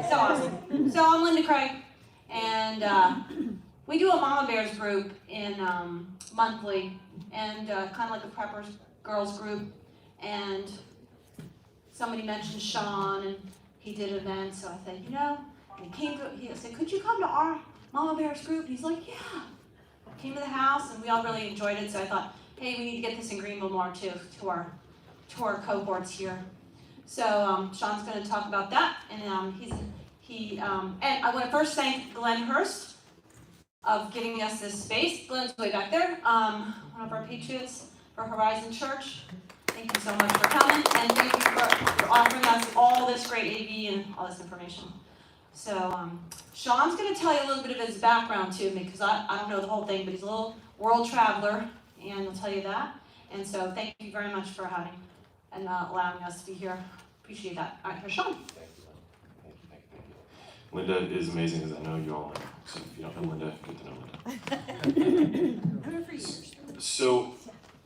So awesome. So I'm Linda Craig, and we do a Mama Bears group in monthly, and kind of like a preppers girls group. And somebody mentioned Sean, and he did an event, so I said, and he said, could you come to our Mama Bears group? And he's like, yeah. I came to the house, and we all really enjoyed it, so I thought, hey, we need to get this in Greenville more too, to our cohorts here. So Sean's going to talk about that, and and I want to first thank Glenn Hurst of giving us this space. Glenn's way back there, one of our patriots for Horizon Church. Thank you so much for coming, and thank you for offering us all this great AV and all this information. So Sean's going to tell you a little bit of his background too, because I don't know the whole thing, but he's a little world traveler, and he'll tell you that. And so thank you very much for having and allowing us to be here. Appreciate that. All right, here's Sean. Thank you. Linda is amazing, as I know you all know. So if you don't know Linda, get to know Linda. I've known her for years. So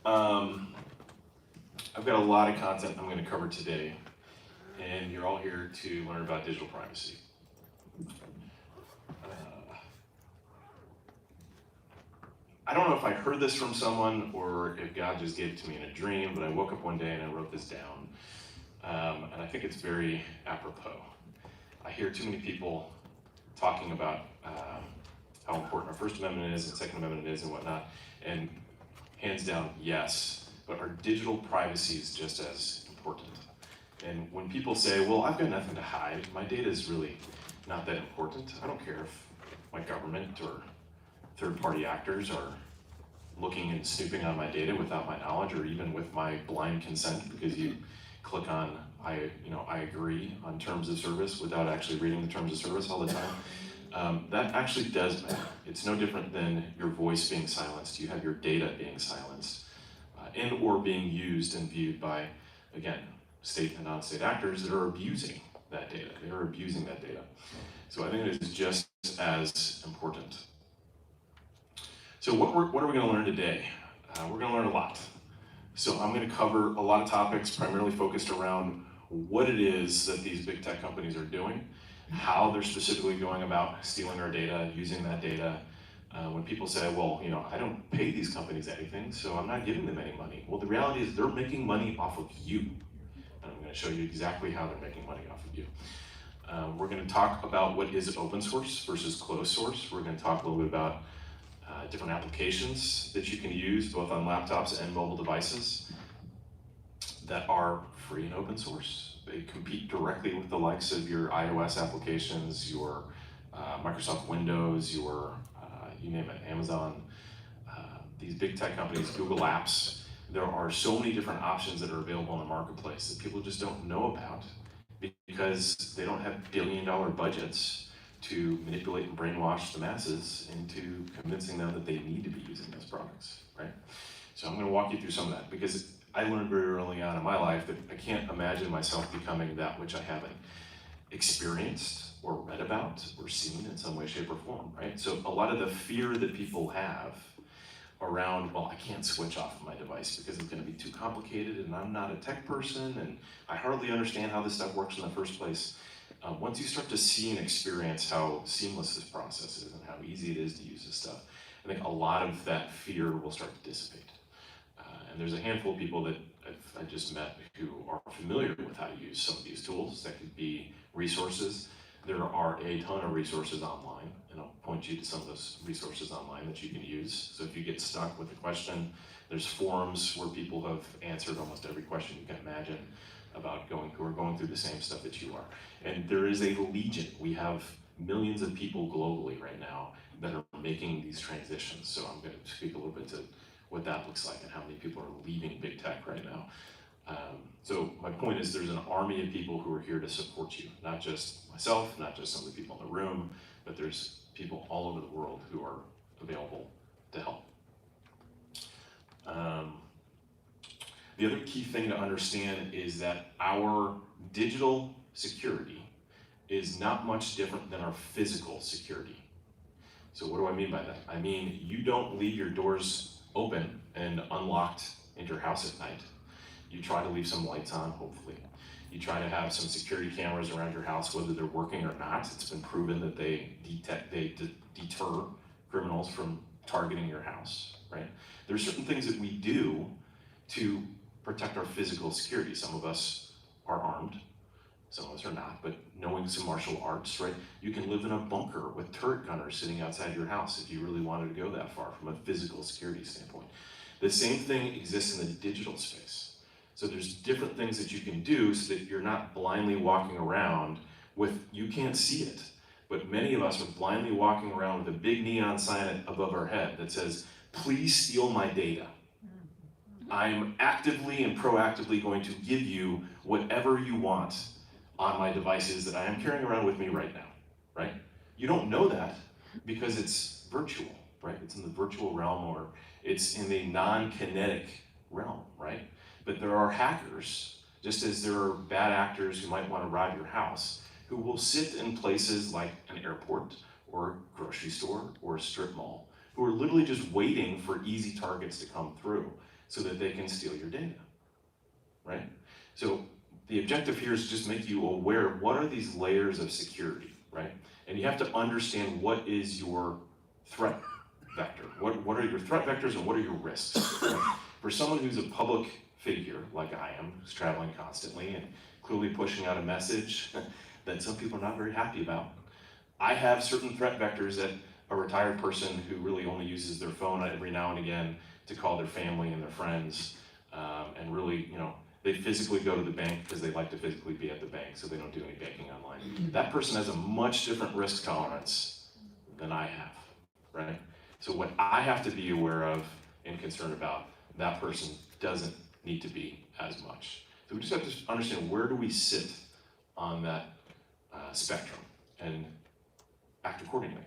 I've got a lot of content I'm going to cover today, and you're all here to learn about digital privacy. I don't know if I heard this from someone or if God just gave it to me in a dream, but I woke up one day and I wrote this down. And I think it's very apropos. I hear too many people talking about how important our First Amendment is and Second Amendment is and whatnot, and hands down, yes, but our digital privacy is just as important. And when people say, well, I've got nothing to hide, my data is really not that important. I don't care if my government or third-party actors are looking and snooping on my data without my knowledge, or even with my blind consent, because you click on I agree on terms of service without actually reading the terms of service all the time. That actually does matter. It's no different than your voice being silenced. You have your data being silenced and or being used and viewed by, again, state and non-state actors that are abusing that data. They are abusing that data. So I think it is just as important. So what are we going to learn today? We're going to learn a lot. So I'm going to cover a lot of topics primarily focused around what it is that these big tech companies are doing, how they're specifically going about stealing our data, using that data. When people say, well, I don't pay these companies anything, so I'm not giving them any money. Well, the reality is they're making money off of you. And I'm going to show you exactly how they're making money off of you. We're going to talk about what is open source versus closed source. We're going to talk a little bit about different applications that you can use both on laptops and mobile devices that are free and open source. They compete directly with the likes of your iOS applications, your Microsoft Windows, your you name it, Amazon, these big tech companies, Google Apps. There are so many different options that are available in the marketplace that people just don't know about because they don't have billion-dollar budgets to manipulate and brainwash the masses into convincing them that they need to be using those products, right? So I'm going to walk you through some of that because I learned very early on in my life that I can't imagine myself becoming that which I haven't experienced or read about or seen in some way, shape, or form, right? So a lot of the fear that people have around, well, I can't switch off my device because it's going to be too complicated and I'm not a tech person and I hardly understand how this stuff works in the first place. Once you start to see and experience how seamless this process is and how easy it is to use this stuff, I think a lot of that fear will start to dissipate. And there's a handful of people that I just met who are familiar with how to use some of these tools. That could be resources. There are a ton of resources online, and I'll point you to some of those resources online that you can use. So if you get stuck with a question, there's forums where people have answered almost every question you can imagine about who are going through the same stuff that you are. And there is a legion. We have millions of people globally right now that are making these transitions. So I'm going to speak a little bit to what that looks like and how many people are leaving big tech right now. So my point is there's an army of people who are here to support you, not just myself, not just some of the people in the room, but there's people all over the world who are available to help. The other key thing to understand is that our digital security is not much different than our physical security. So what do I mean by that? I mean, you don't leave your doors open and unlocked into your house at night. You try to leave some lights on, hopefully. You try to have some security cameras around your house, whether they're working or not. It's been proven that they deter criminals from targeting your house, right? There's certain things that we do to protect our physical security. Some of us are armed, some of us are not, but knowing some martial arts, right? You can live in a bunker with turret gunners sitting outside your house if you really wanted to go that far from a physical security standpoint. The same thing exists in the digital space. So there's different things that you can do so that you're not blindly walking around with, you can't see it, but many of us are blindly walking around with a big neon sign above our head that says, please steal my data. I'm actively and proactively going to give you whatever you want on my devices that I am carrying around with me right now, right? You don't know that because it's virtual, right? It's in the virtual realm, or it's in the non-kinetic realm, right? But there are hackers, just as there are bad actors who might want to rob your house, who will sit in places like an airport or a grocery store or a strip mall, who are literally just waiting for easy targets to come through so that they can steal your data, right? So the objective here is just make you aware of what are these layers of security, right? And you have to understand what is your threat vector. What are your threat vectors and what are your risks? Right? For someone who's a public figure, like I am, who's traveling constantly and clearly pushing out a message that some people are not very happy about, I have certain threat vectors that a retired person who really only uses their phone every now and again to call their family and their friends, and really, they physically go to the bank because they like to physically be at the bank, so they don't do any banking online. That person has a much different risk tolerance than I have, right? So what I have to be aware of and concerned about, that person doesn't need to be as much. So we just have to understand, where do we sit on that spectrum and act accordingly.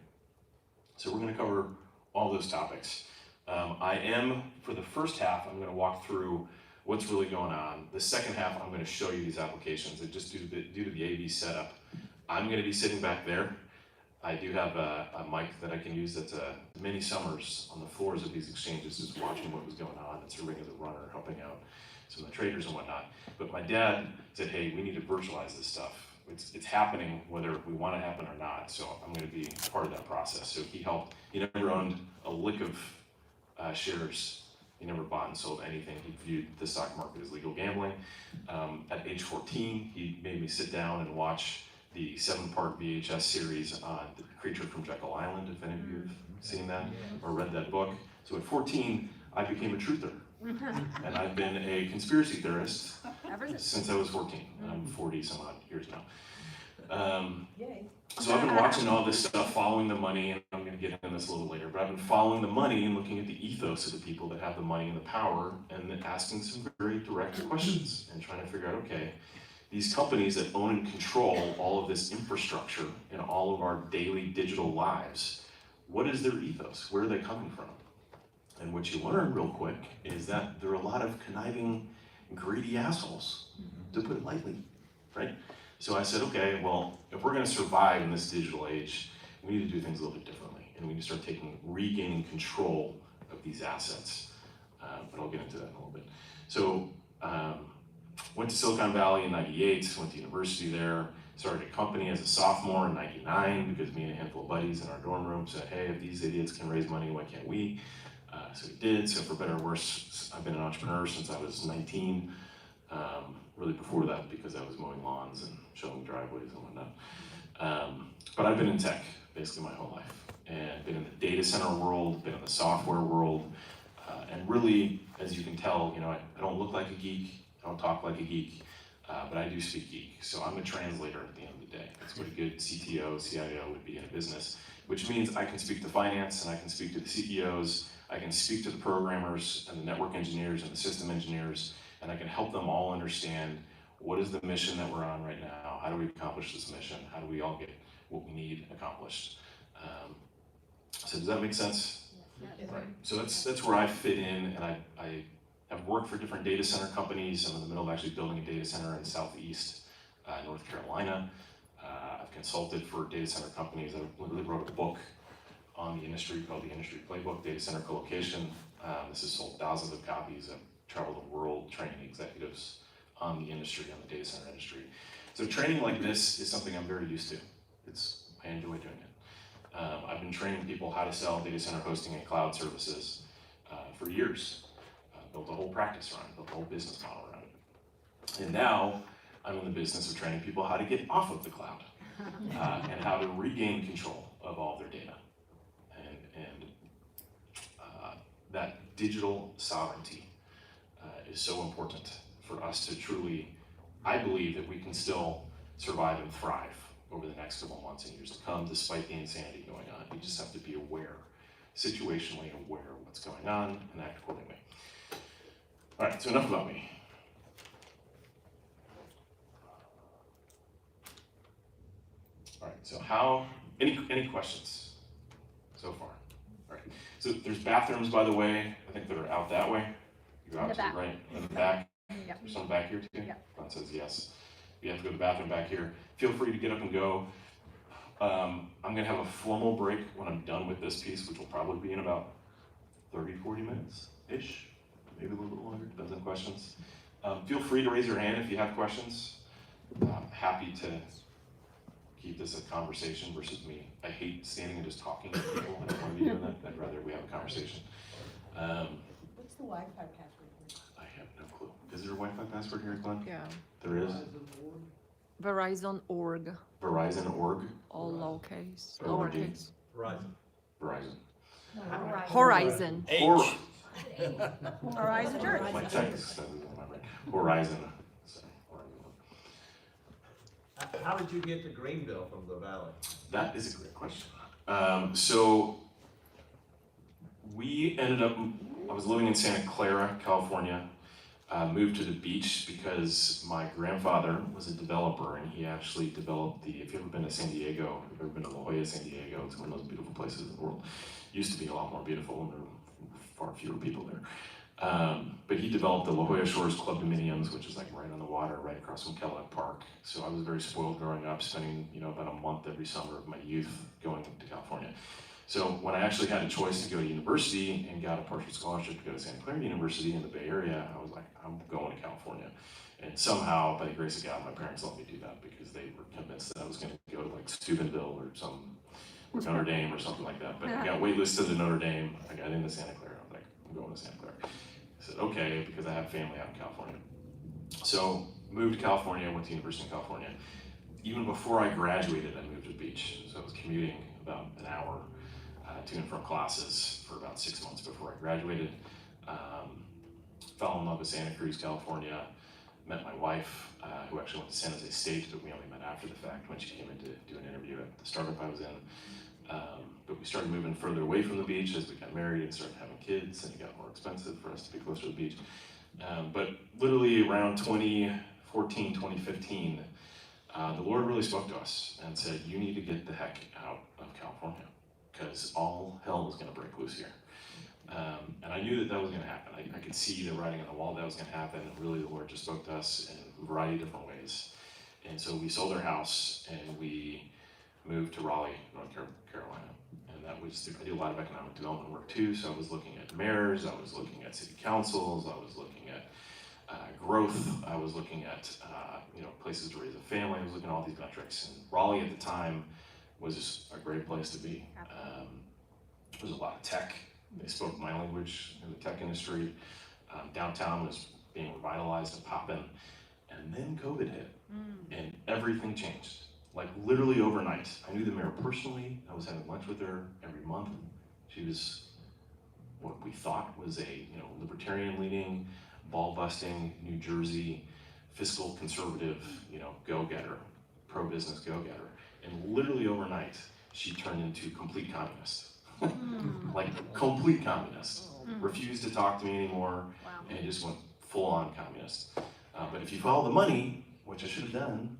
So we're going to cover all those topics. For the first half, I'm going to walk through what's really going on. The second half, I'm going to show you these applications. And just due to the AV setup, I'm going to be sitting back there. I do have a mic that I can use that's many summers on the floors of these exchanges, just watching what was going on and serving as a runner, helping out some of the traders and whatnot. But my dad said, hey, we need to virtualize this stuff. It's happening whether we want it to happen or not, so I'm going to be part of that process. So he helped. He never owned a lick of shares. He never bought and sold anything. He viewed the stock market as legal gambling. At age 14, he made me sit down and watch the 7-part VHS series on The Creature from Jekyll Island, if any of you have seen that or read that book. So at 14, I became a truther. And I've been a conspiracy theorist since I was 14. I'm 40 some odd years now. So I've been watching all this stuff, following the money, and I'm going to get into this a little later, but I've been following the money and looking at the ethos of the people that have the money and the power, and then asking some very direct questions and trying to figure out, okay, these companies that own and control all of this infrastructure in all of our daily digital lives, what is their ethos? Where are they coming from? And what you learn real quick is that there are a lot of conniving, greedy assholes, to put it lightly, right? So I said, okay, well, if we're gonna survive in this digital age, we need to do things a little bit differently, and we need to start regaining control of these assets. But I'll get into that in a little bit. So, went to Silicon Valley in '98, went to university there, started a company as a sophomore in '99 because me and a handful of buddies in our dorm room said, hey, if these idiots can raise money, why can't we? So we did. So for better or worse, I've been an entrepreneur since I was 19. Really before that, because I was mowing lawns and shoveling driveways and whatnot. But I've been in tech basically my whole life, and been in the data center world, been in the software world, and really, as you can tell, I don't look like a geek, I don't talk like a geek, but I do speak geek. So I'm a translator at the end of the day. That's what a good CTO, CIO would be in a business, which means I can speak to finance and I can speak to the CEOs, I can speak to the programmers and the network engineers and the system engineers, and I can help them all understand what is the mission that we're on right now, how do we accomplish this mission, how do we all get what we need accomplished. So does that make sense? Yes. Right. So that's where I fit in, and I have worked for different data center companies. I'm in the middle of actually building a data center in Southeast North Carolina. I've consulted for data center companies. I literally wrote a book on the industry called The Industry Playbook, Data Center Colocation. This has sold thousands of copies. I've traveled the world training executives on the industry, on the data center industry. So training like this is something I'm very used to. I enjoy doing it. I've been training people how to sell data center hosting and cloud services for years. Built a whole practice around it, built a whole business model around it. And now I'm in the business of training people how to get off of the cloud and how to regain control of all their data. And that digital sovereignty is so important for us to truly, I believe that we can still survive and thrive over the next couple months and years to come, despite the insanity going on. You just have to be aware, situationally aware of what's going on and act accordingly. All right, so enough about me. All right, so any questions so far? All right, so there's bathrooms, by the way, I think that are out that way. You're out to the right, in the back. Yep. There's some back here too? Yep. That says yes. If you have to go to the bathroom back here, feel free to get up and go. I'm gonna have a formal break when I'm done with this piece, which will probably be in about 30, 40 minutes-ish, maybe a little bit longer, depends on questions. Feel free to raise your hand if you have questions. I'm happy to keep this a conversation versus me. I hate standing and just talking to people. I don't want to be doing that. I'd rather we have a conversation. What's the Wi-Fi password here? I have no clue. Is there a Wi-Fi password here, Glenn? Yeah. There is? Verizon.org. Verizon.org? All lowercase. ORG. Lowercase. Verizon. Horizon. Hor- Horizon Church. My text says it on my brain. Horizon. Sorry, Horizon. How did you get to Greenville from the valley? That is a great question. So we ended up, I was living in Santa Clara, California, moved to the beach because my grandfather was a developer and he actually developed if you've ever been to San Diego, if you've ever been to La Jolla, San Diego, it's one of those beautiful places in the world. Used to be a lot more beautiful and there were far fewer people there. But he developed the La Jolla Shores Club Dominiums, which is like right on the water, right across from Kellogg Park. So I was very spoiled growing up, spending about a month every summer of my youth going to California. So when I actually had a choice to go to university and got a partial scholarship to go to Santa Clara University in the Bay Area, I was like, I'm going to California. And somehow, by the grace of God, my parents let me do that because they were convinced that I was going to go to like Steubenville or Notre Dame or something like that. But I got waitlisted to Notre Dame. I got into Santa Clara. I was like, I'm going to Santa Clara. I said, okay, because I have family out in California. So moved to California, went to University of California. Even before I graduated, I moved to the beach. So I was commuting about an hour to and from classes for about 6 months before I graduated. Fell in love with Santa Cruz, California. Met my wife, who actually went to San Jose State, but we only met after the fact when she came in to do an interview at the startup I was in. But we started moving further away from the beach as we got married and started having kids, and it got more expensive for us to be closer to the beach. But literally around 2014, 2015, the Lord really spoke to us and said, you need to get the heck out of California because all hell was going to break loose here. And I knew that was going to happen. I could see the writing on the wall that was going to happen. And really, the Lord just spoke to us in a variety of different ways. And so we sold our house and we moved to Raleigh, North Carolina. And that was, I do a lot of economic development work too. So I was looking at mayors, I was looking at city councils, I was looking at growth, I was looking at places to raise a family. I was looking at all these metrics. And Raleigh at the time was just a great place to be. There was a lot of tech. They spoke my language in the tech industry. Downtown was being revitalized and popping. And then COVID hit and everything changed. Like literally overnight. I knew the mayor personally. I was having lunch with her every month. She was what we thought was a libertarian leaning, ball busting, New Jersey, fiscal conservative, go-getter, pro-business go-getter. And literally overnight, she turned into complete communist. Like complete communist. Refused to talk to me anymore and just went full-on communist. But if you follow the money, which I should have done,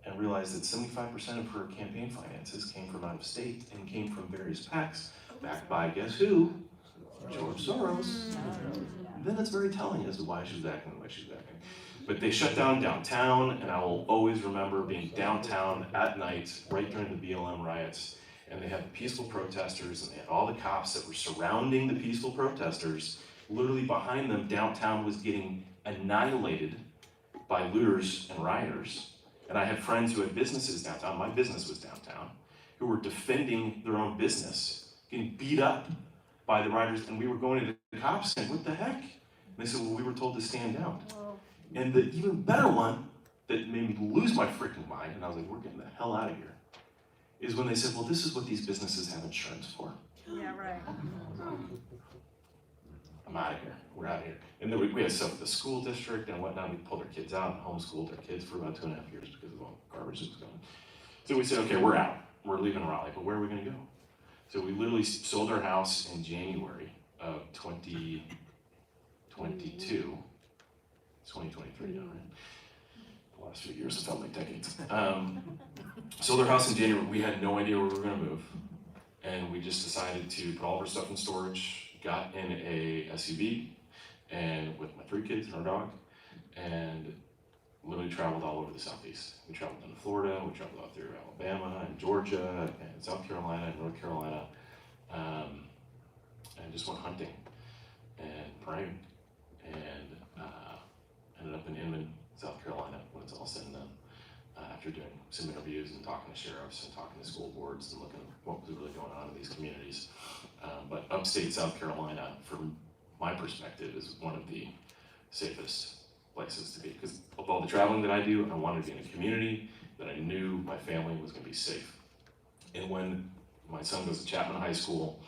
and realized that 75% of her campaign finances came from out of state and came from various PACs, backed by guess who? George Soros. Then it's very telling as to why she's acting the way she's acting. But they shut down downtown, and I will always remember being downtown at night, right during the BLM riots, and they had the peaceful protesters, and they had all the cops that were surrounding the peaceful protesters. Literally behind them, downtown was getting annihilated by looters and rioters. And I had friends who had businesses downtown, my business was downtown, who were defending their own business, getting beat up by the rioters, and we were going to the cops saying, what the heck? And they said, well, we were told to stand down. And the even better one that made me lose my freaking mind, and I was like, we're getting the hell out of here, is when they said, well, this is what these businesses have insurance for. Yeah, right. I'm out of here, we're out of here. And then we had stuff with the school district and whatnot. We pulled our kids out and homeschooled our kids for about 2.5 years because of all the garbage that was going. So we said, okay, we're out. We're leaving Raleigh, but where are we gonna go? So we literally sold our house in January of 2022. It's 2023 now, right? The last few years have felt like decades. Sold our house in January. We had no idea where we were gonna move. And we just decided to put all of our stuff in storage, got in a SUV, and with my 3 kids and our dog, and literally traveled all over the Southeast. We traveled into Florida, we traveled out through Alabama and Georgia and South Carolina and North Carolina, and just went hunting and praying, and ended up in Inman, South Carolina when it's all said and done, after doing some interviews and talking to sheriffs and talking to school boards and looking at what was really going on in these communities. But upstate South Carolina, from my perspective, is one of the safest places to be, because of all the traveling that I do, I wanted to be in a community that I knew my family was going to be safe. And when my son goes to Chapman High School,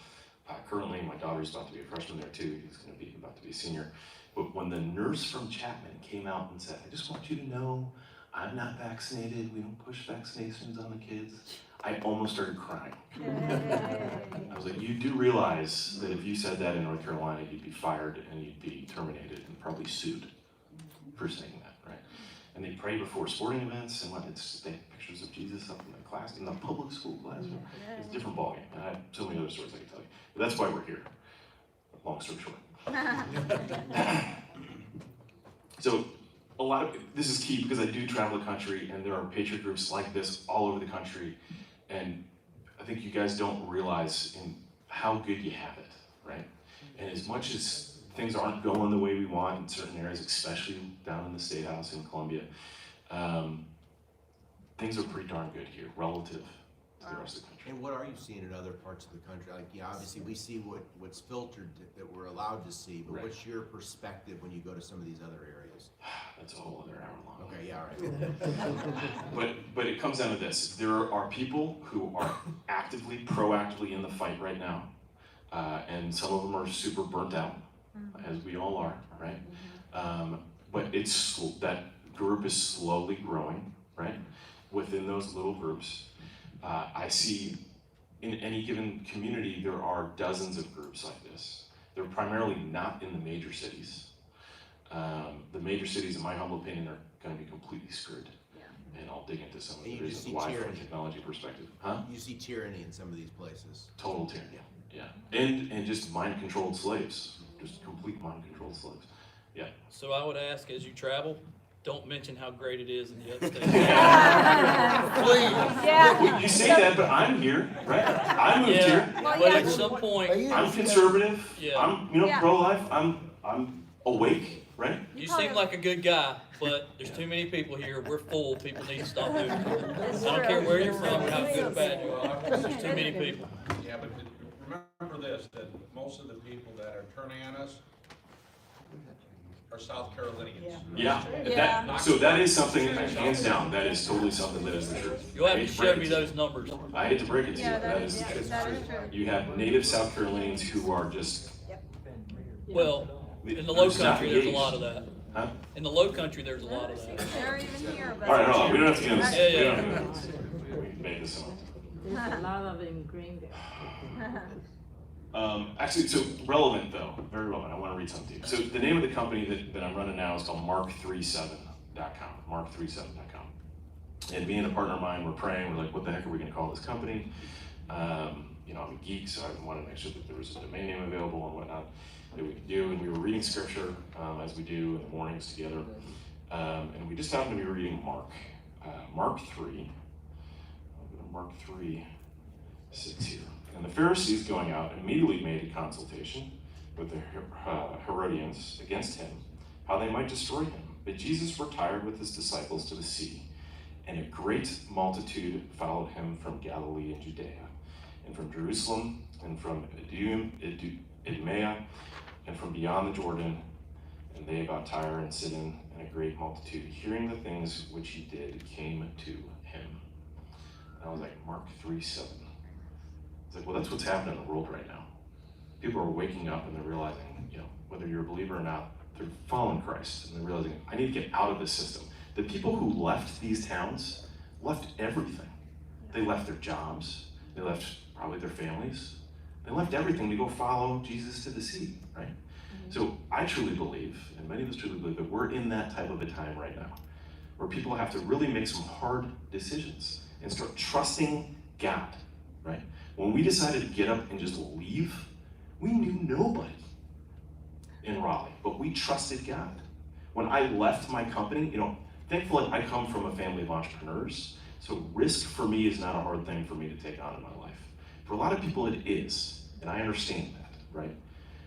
currently my daughter's about to be a freshman there too, he's going to be about to be a senior. But when the nurse from Chapman came out and said, I just want you to know, I'm not vaccinated, we don't push vaccinations on the kids, I almost started crying. I was like, you do realize that if you said that in North Carolina, you'd be fired and you'd be terminated and probably sued for saying that, right? And they pray before sporting events, and they have pictures of Jesus up in the class, in the public school classroom. It's a different ballgame, and I have so many other stories I can tell you. But that's why we're here, long story short. So, this is key because I do travel the country, and there are patriot groups like this all over the country, and I think you guys don't realize how good you have it, right? And as much as things aren't going the way we want in certain areas, especially down in the State House in Columbia, things are pretty darn good here relative to the rest of the country. And what are you seeing in other parts of the country? Like, yeah, obviously we see what's filtered that we're allowed to see, but Right. What's your perspective when you go to some of these other areas? That's a whole other hour long. Okay, yeah, all right. But it comes down to this. There are people who are proactively in the fight right now, and some of them are super burnt out, as we all are, right? But that group is slowly growing, right? Within those little groups, I see in any given community, there are dozens of groups like this. They're primarily not in the major cities. The major cities, in my humble opinion, are going to be completely screwed. Yeah. And I'll dig into some of the reasons why from a technology perspective. Huh? You see tyranny in some of these places. Total tyranny, yeah. And just mind-controlled slaves, just complete mind-controlled slaves. Yeah. So I would ask, as you travel, don't mention how great it is in the upstate. Please. Yeah. You say that, but I'm here, right? I moved here. Well, But yeah. at some point, I'm conservative. Yeah. I'm, Yeah. pro-life. I'm awake, right? you seem like a good guy, but there's too many people here. We're full. People need to stop doing it. I don't care where you're from or how good or bad you are. There's too many people. Yeah, but remember this, that most of the people that are turning on us are South Carolinians. Yeah. So that is something, hands down, that is totally something that is the truth. You'll have I to hate to show break me it to you. those numbers. I hate to break it to you, Yeah, but that is the truth. that is true. You have native South Carolinians who are just, Well, in the low Just not country, there's a engaged. lot of that. huh? In the low country, there's a lot of that. They're even here, but. All right, hold on, we don't have to get into this. Yeah, We yeah. don't have to get into this. We made this up. There's a lot of it in Greenville. Actually, so relevant though, very relevant. I want to read something to you. So the name of the company that I'm running now is called Mark37.com. Mark37.com. And being a partner of mine, we're praying. We're like, what the heck are we going to call this company? I'm a geek, so I wanted to make sure that there was a domain name available and whatnot that we could do. And we were reading scripture as we do in the mornings together. And we just happened to be reading Mark 3. I'll go to Mark 3:6 here. And the Pharisees going out immediately made a consultation with the Herodians against him, how they might destroy him. But Jesus retired with his disciples to the sea, and a great multitude followed him from Galilee and Judea, and from Jerusalem, and from Idumea, and from beyond the Jordan, and they about Tyre and Sidon, and a great multitude, hearing the things which he did, came to him. And I was like, Mark 3:7. It's like, well, that's what's happening in the world right now. People are waking up and they're realizing, whether you're a believer or not, they're following Christ, and they're realizing, I need to get out of this system. The people who left these towns left everything. They left their jobs, they left probably their families, they left everything to go follow Jesus to the sea, right? So I truly believe, and many of us truly believe, that we're in that type of a time right now, where people have to really make some hard decisions and start trusting God, right? When we decided to get up and just leave, we knew nobody in Raleigh, but we trusted God. When I left my company, thankfully I come from a family of entrepreneurs, so risk for me is not a hard thing for me to take on in my life. For a lot of people it is, and I understand that, right?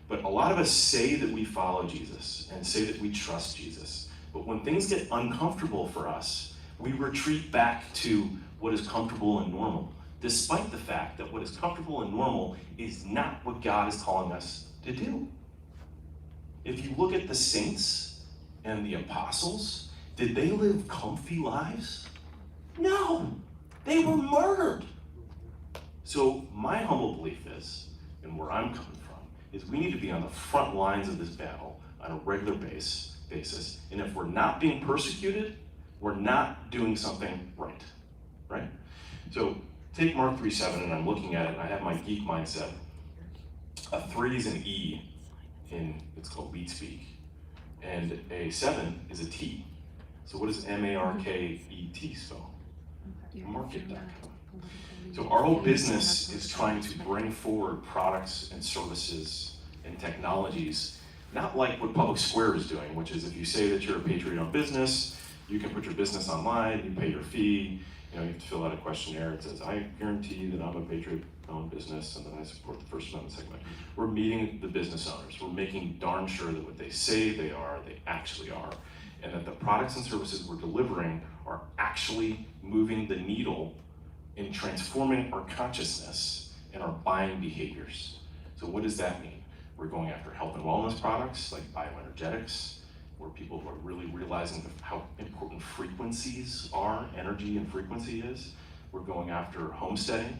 But a lot of us say that we follow Jesus and say that we trust Jesus, but when things get uncomfortable for us, we retreat back to what is comfortable and normal, despite the fact that what is comfortable and normal is not what God is calling us to do. If you look at the saints and the apostles, did they live comfy lives? No, they were murdered. So my humble belief is, and where I'm coming from, is we need to be on the front lines of this battle on a regular basis. And if we're not being persecuted, we're not doing something right? So take Mark 3:7, and I'm looking at it, and I have my geek mindset. A 3 is an E it's called lead speak, and a 7 is a T. So what does MARKET spell? Market.com. So our whole business is trying to bring forward products and services and technologies, not like what Public Square is doing, which is if you say that you're a Patriot-owned business, you can put your business online, you pay your fee, you have to fill out a questionnaire. It says, I guarantee that I'm a Patriot-owned business and that I support the First Amendment, Second Amendment. We're meeting the business owners. We're making darn sure that what they say they are, they actually are, and that the products and services we're delivering are actually moving the needle in transforming our consciousness and our buying behaviors. So what does that mean? We're going after health and wellness products like bioenergetics, where people are really realizing how important frequencies are, energy and frequency is. We're going after homesteading,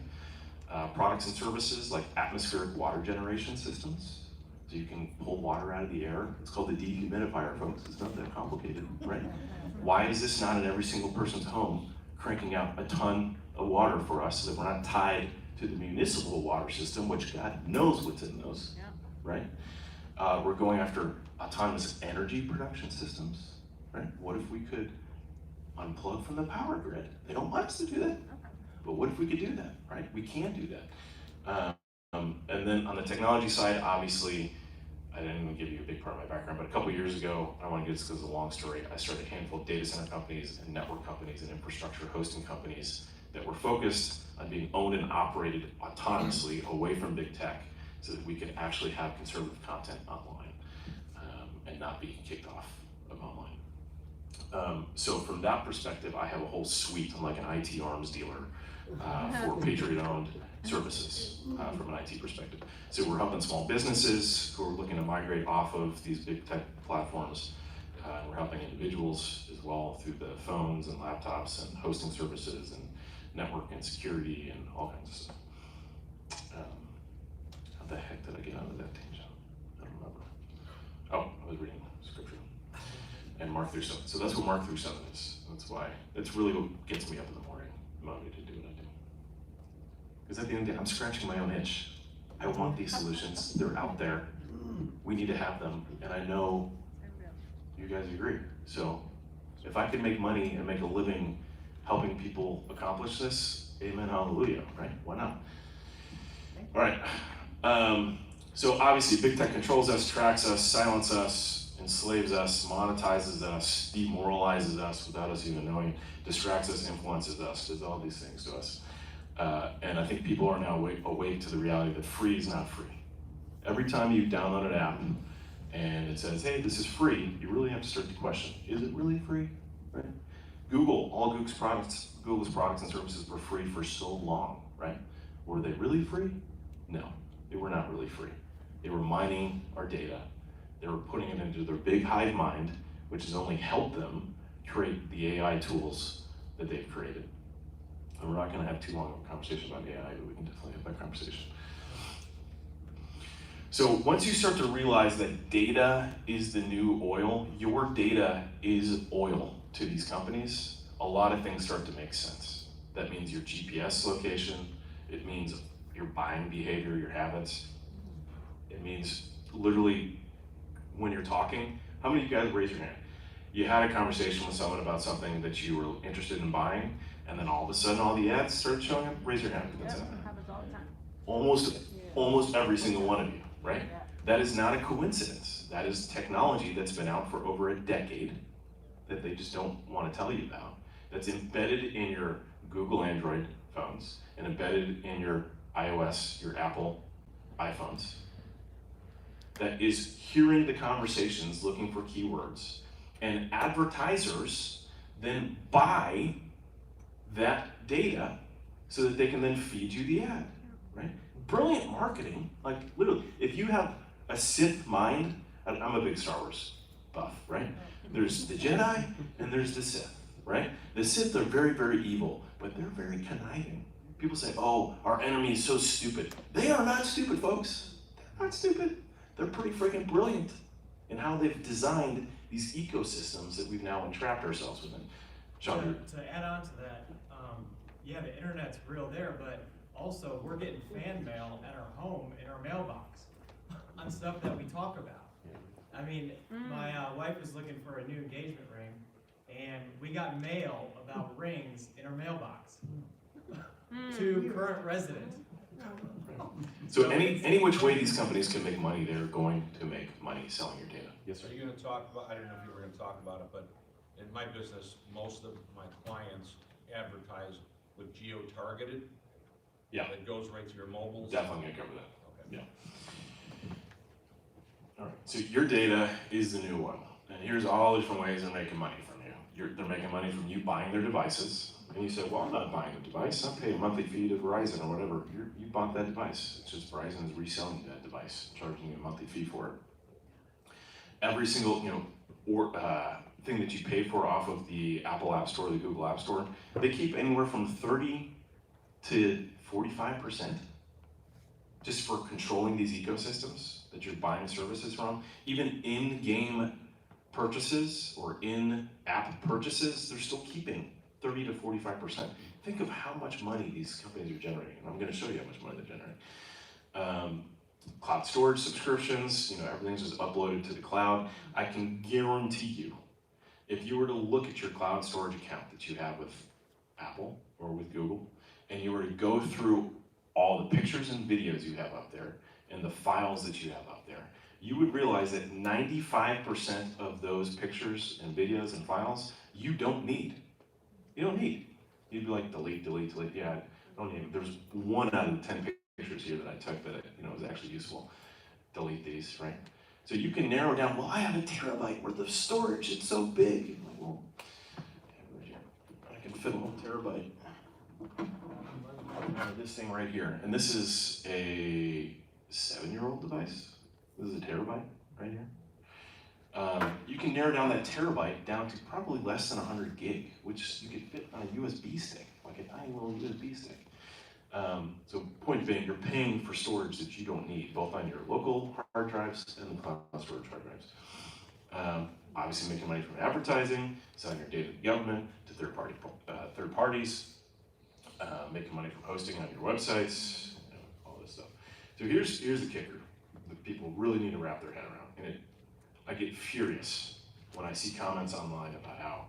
products and services like atmospheric water generation systems. So you can pull water out of the air. It's called the dehumidifier, folks. It's not that complicated, right? Why is this not in every single person's home, cranking out a ton of water for us so that we're not tied to the municipal water system, which God knows what's in those, right? We're going after autonomous energy production systems, right? What if we could unplug from the power grid? They don't want us to do that, but what if we could do that, right? We can do that. And then on the technology side, obviously, I didn't even give you a big part of my background, but a couple years ago, I want to get this because it's a long story, I started a handful of data center companies and network companies and infrastructure hosting companies that were focused on being owned and operated autonomously away from big tech so that we could actually have conservative content online and not be kicked off of online. So from that perspective, I have a whole suite. I'm like an IT arms dealer for Patriot-owned services from an IT perspective. So we're helping small businesses who are looking to migrate off of these big tech platforms. We're helping individuals as well through the phones and laptops and hosting services and network and security and all kinds of stuff. How the heck did I get out of that tangent? I don't remember. Oh, I was reading scripture. And Mark 3:7. So that's what Mark 3:7 is. That's why. That's really what gets me up in the morning, motivated to do what I do. Because at the end of the day, I'm scratching my own itch. I want these solutions. They're out there. We need to have them. And I know you guys agree. So if I can make money and make a living helping people accomplish this, amen, hallelujah, right? Why not? All right. So obviously, big tech controls us, tracks us, silences us, enslaves us, monetizes us, demoralizes us without us even knowing, distracts us, influences us, does all these things to us. And I think people are now awake to the reality that free is not free. Every time you download an app and it says, hey, this is free, you really have to start to question, is it really free, right? Google, all Google's products and services were free for so long, right? Were they really free? No, they were not really free. They were mining our data. They were putting it into their big hive mind, which has only helped them create the AI tools that they've created. And we're not gonna have too long of a conversation about AI, but we can definitely have that conversation. So once you start to realize that data is the new oil, your data is oil to these companies, a lot of things start to make sense. That means your GPS location, it means your buying behavior, your habits. It means literally when you're talking, how many of you guys raise your hand? You had a conversation with someone about something that you were interested in buying, and then all of a sudden all the ads started showing up, raise your hand. Yep, happens all the time. Almost every single one of you, right? That is not a coincidence. That is technology that's been out for over a decade that they just don't want to tell you about. That's embedded in your Google Android phones and embedded in your iOS, your Apple iPhones. That is hearing the conversations, looking for keywords, and advertisers then buy that data so that they can then feed you the ad, right? Brilliant marketing, like literally, if you have a Sith mind, I'm a big Star Wars buff, right? There's the Jedi and there's the Sith, right? The Sith are very, very evil, but they're very conniving. People say, oh, our enemy is so stupid. They are not stupid, folks. They're not stupid. They're pretty freaking brilliant in how they've designed these ecosystems that we've now entrapped ourselves within. John, To add on to that, yeah, the internet's real there, but also we're getting fan mail at our home in our mailbox on stuff that we talk about. I mean, my wife was looking for a new engagement ring, and we got mail about rings in our mailbox to current residents. so any which way these companies can make money, they're going to make money selling your data. Yes, sir. Are you gonna talk about, I don't know if you were gonna talk about it, but in my business, most of my clients advertise with geo-targeted. Yeah. It goes right to your mobiles. Definitely gonna cover that. Okay. Yeah. All right, so your data is the new one. And here's all the different ways they're making money from you. They're making money from you buying their devices. And you say, well, I'm not buying a device. I'm paying a monthly fee to Verizon or whatever. You bought that device. It's just Verizon is reselling that device, charging you a monthly fee for it. Every single, thing that you pay for off of the Apple App Store, the Google App Store, they keep anywhere from 30 to 45% just for controlling these ecosystems that you're buying services from. Even in-game purchases or in-app purchases, they're still keeping 30 to 45%. Think of how much money these companies are generating, and I'm going to show you how much money they're generating. Cloud storage subscriptions, everything's just uploaded to the cloud. I can guarantee you, if you were to look at your cloud storage account that you have with Apple or with Google, and you were to go through all the pictures and videos you have up there and the files that you have up there, you would realize that 95% of those pictures and videos and files you don't need. You don't need. You'd be like, delete, delete, delete. Yeah, I don't need it. There's 1 out of 10 pictures here that I took that was actually useful. Delete these, right? So you can narrow down, well, I have a terabyte worth of storage, it's so big. Like, well, I can fit a whole terabyte. This thing right here, and this is a 7-year-old device. This is a terabyte right here. You can narrow down that terabyte down to probably less than 100 gig, which you could fit on a USB stick, like a tiny little USB stick. So point being, you're paying for storage that you don't need, both on your local hard drives and the cloud storage hard drives. Obviously making money from advertising, selling your data to the government, to third parties, making money from hosting on your websites, all this stuff. So here's the kicker that people really need to wrap their head around. And I get furious when I see comments online about how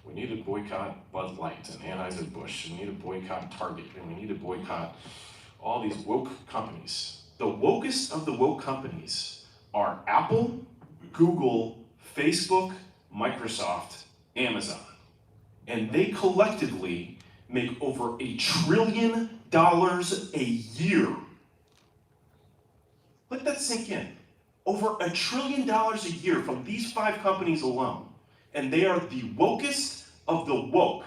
we need to boycott Bud Light and Anheuser-Busch, we need to boycott Target, and we need to boycott all these woke companies. The wokest of the woke companies are Apple, Google, Facebook, Microsoft, Amazon. And they collectively make over $1 trillion a year. Let that sink in. Over $1 trillion a year from these 5 companies alone. And they are the wokest of the woke.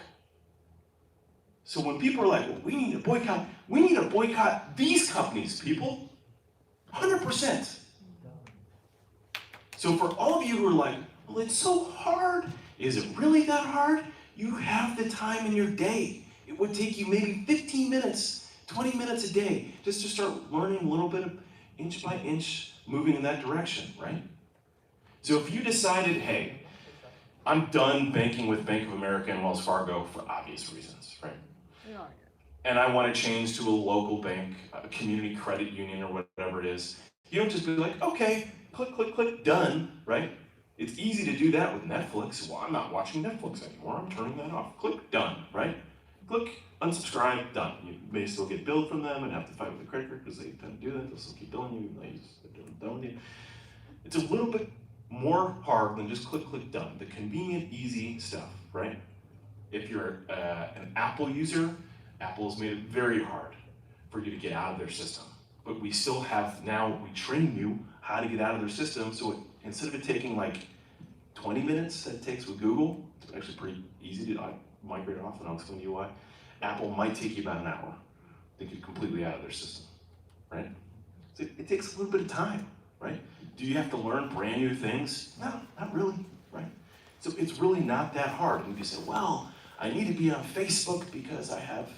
So when people are like, well, we need to boycott these companies, people. 100%. So for all of you who are like, well, it's so hard. Is it really that hard? You have the time in your day. It would take you maybe 15 minutes, 20 minutes a day just to start learning a little bit of inch by inch moving in that direction, right? So if you decided, hey, I'm done banking with Bank of America and Wells Fargo for obvious reasons, right? And I want to change to a local bank, a community credit union or whatever it is. You don't just be like, okay, click, click, click, done, right? It's easy to do that with Netflix. Well, I'm not watching Netflix anymore. I'm turning that off. Click, done, right? Click, unsubscribe, done. You may still get billed from them and have to fight with the credit card because they tend to do that. They'll still keep billing you even though you just don't need it. It's a little bit more hard than just click, click, done. The convenient, easy stuff, right? If you're an Apple user, Apple has made it very hard for you to get out of their system. But we still have, now we train you how to get out of their system, so instead of it taking like 20 minutes that it takes with Google, it's actually pretty easy to migrate off, and I'll explain to you why. Apple might take you about an hour to get completely out of their system, right? So it takes a little bit of time, right? Do you have to learn brand new things? No, not really, right? So it's really not that hard. And you say, well, I need to be on Facebook because I have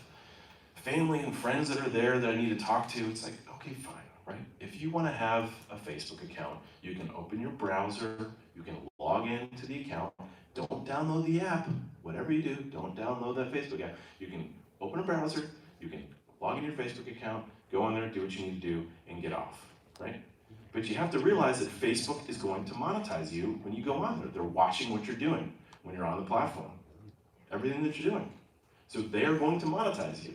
family and friends that are there that I need to talk to. It's like, okay, fine, right? If you want to have a Facebook account, you can open your browser, you can log into the account. Don't download the app. Whatever you do, don't download that Facebook app. You can open a browser, you can log in your Facebook account, go on there, do what you need to do, and get off, right? But you have to realize that Facebook is going to monetize you when you go on there. They're watching what you're doing when you're on the platform. Everything that you're doing. So they are going to monetize you.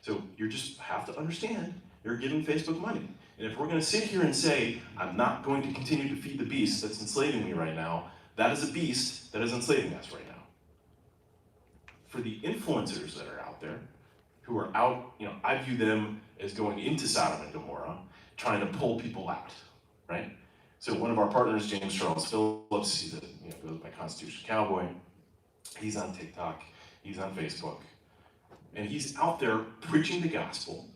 So you just have to understand you're giving Facebook money. And if we're going to sit here and say, I'm not going to continue to feed the beast that's enslaving me right now, that is a beast that is enslaving us right now. For the influencers that are out there, who are out, I view them as going into Sodom and Gomorrah, trying to pull people out, right? So one of our partners, James Charles Phillips, he's goes by Constitution Cowboy. He's on TikTok, he's on Facebook, and he's out there preaching the gospel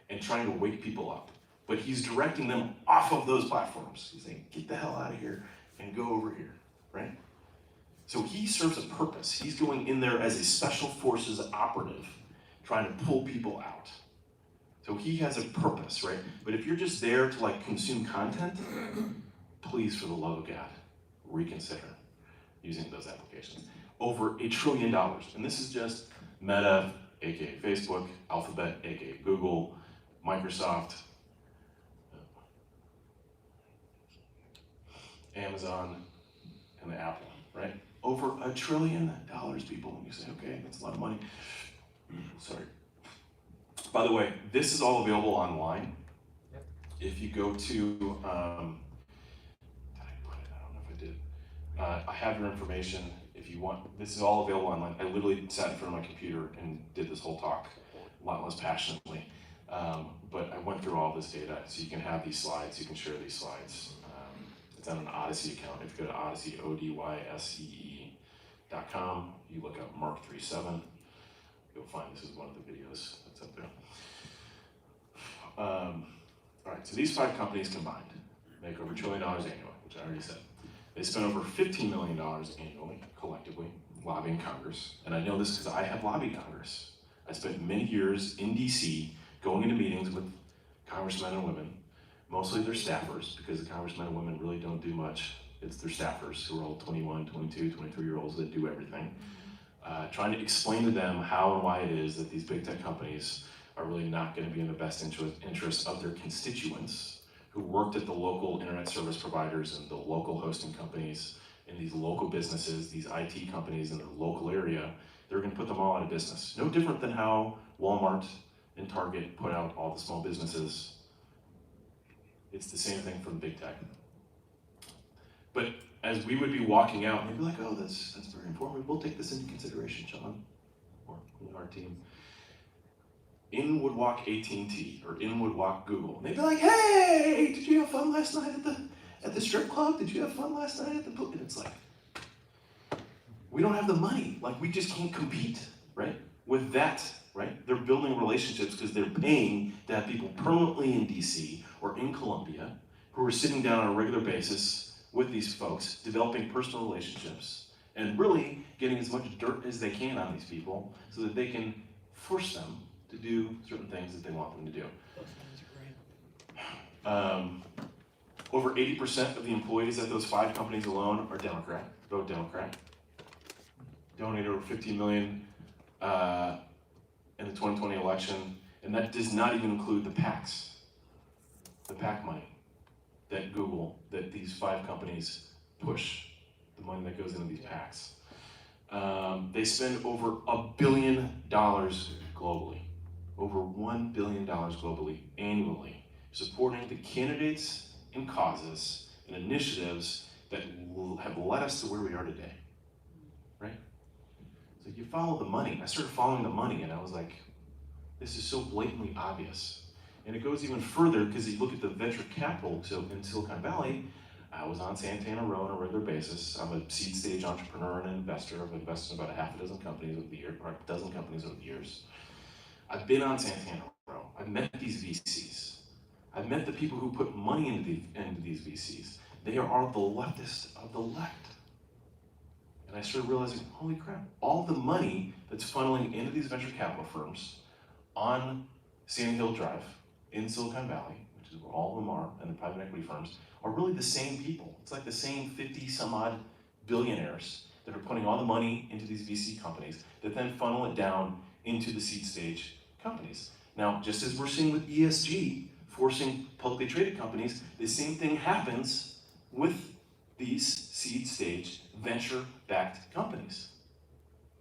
and trying to wake people up. But he's directing them off of those platforms. He's saying, get the hell out of here and go over here, right? So he serves a purpose. He's going in there as a special forces operative, trying to pull people out. So he has a purpose, right? But if you're just there to consume content, please, for the love of God, reconsider using those applications. Over $1 trillion, and this is just Meta, aka Facebook, Alphabet, aka Google, Microsoft, Amazon, and Apple, right? Over $1 trillion, people. And you say, okay, that's a lot of money. Sorry. By the way, this is all available online. Yep. If you go to, did I put it? I don't know if I did. I have your information. If you want, this is all available online. I literally sat in front of my computer and did this whole talk a lot less passionately. But I went through all this data, so you can have these slides, you can share these slides. It's on an Odyssey account. If you go to Odyssey, ODYSCE.com, you look up Mark 3.7, you'll find this is one of the videos that's up there. All right, so these 5 companies combined make over $1 trillion annually, which I already said. They spend over $15 million annually, collectively, lobbying Congress. And I know this because I have lobbied Congress. I spent many years in DC going into meetings with congressmen and women, mostly their staffers, because the congressmen and women really don't do much. It's their staffers who are all 21, 22, 23-year-olds that do everything. Trying to explain to them how and why it is that these big tech companies are really not going to be in the best interest of their constituents who worked at the local internet service providers and the local hosting companies and these local businesses, these IT companies in their local area. They're going to put them all out of business. No different than how Walmart and Target put out all the small businesses. It's the same thing from big tech. But as we would be walking out, and they'd be like, oh, that's very informative. We'll take this into consideration, Sean, or our team. In would walk AT&T, or in would walk Google. And they'd be like, hey, did you have fun last night at the strip club? Did you have fun last night at the pool? And it's like, we don't have the money. Like, we just can't compete, right? With that, right? They're building relationships because they're paying to have people permanently in DC or in Columbia who are sitting down on a regular basis with these folks, developing personal relationships, and really getting as much dirt as they can on these people so that they can force them to do certain things that they want them to do. Over 80% of the employees at those 5 companies alone are Democrat, vote Democrat. Donated over $15 million in the 2020 election, and that does not even include the PACs, the PAC money that these 5 companies push, the money that goes into these PACs. They spend over $1 billion globally, over $1 billion globally annually, supporting the candidates and causes and initiatives that have led us to where we are today, right? So you follow the money. I started following the money and I was like, this is so blatantly obvious. And it goes even further because you look at the venture capital, so in Silicon Valley, I was on Santana Row on a regular basis. I'm a seed stage entrepreneur and an investor. I've invested in about a dozen companies over the years, or a dozen companies over the years. I've been on Santana Row. I've met these VCs. I've met the people who put money into these VCs. They are the leftist of the left. And I started realizing, holy crap, all the money that's funneling into these venture capital firms on Sand Hill Drive in Silicon Valley, which is where all of them are, and the private equity firms, are really the same people. It's like the same 50 some odd billionaires that are putting all the money into these VC companies that then funnel it down into the seed stage companies. Now, just as we're seeing with ESG, forcing publicly traded companies, the same thing happens with these seed stage venture-backed companies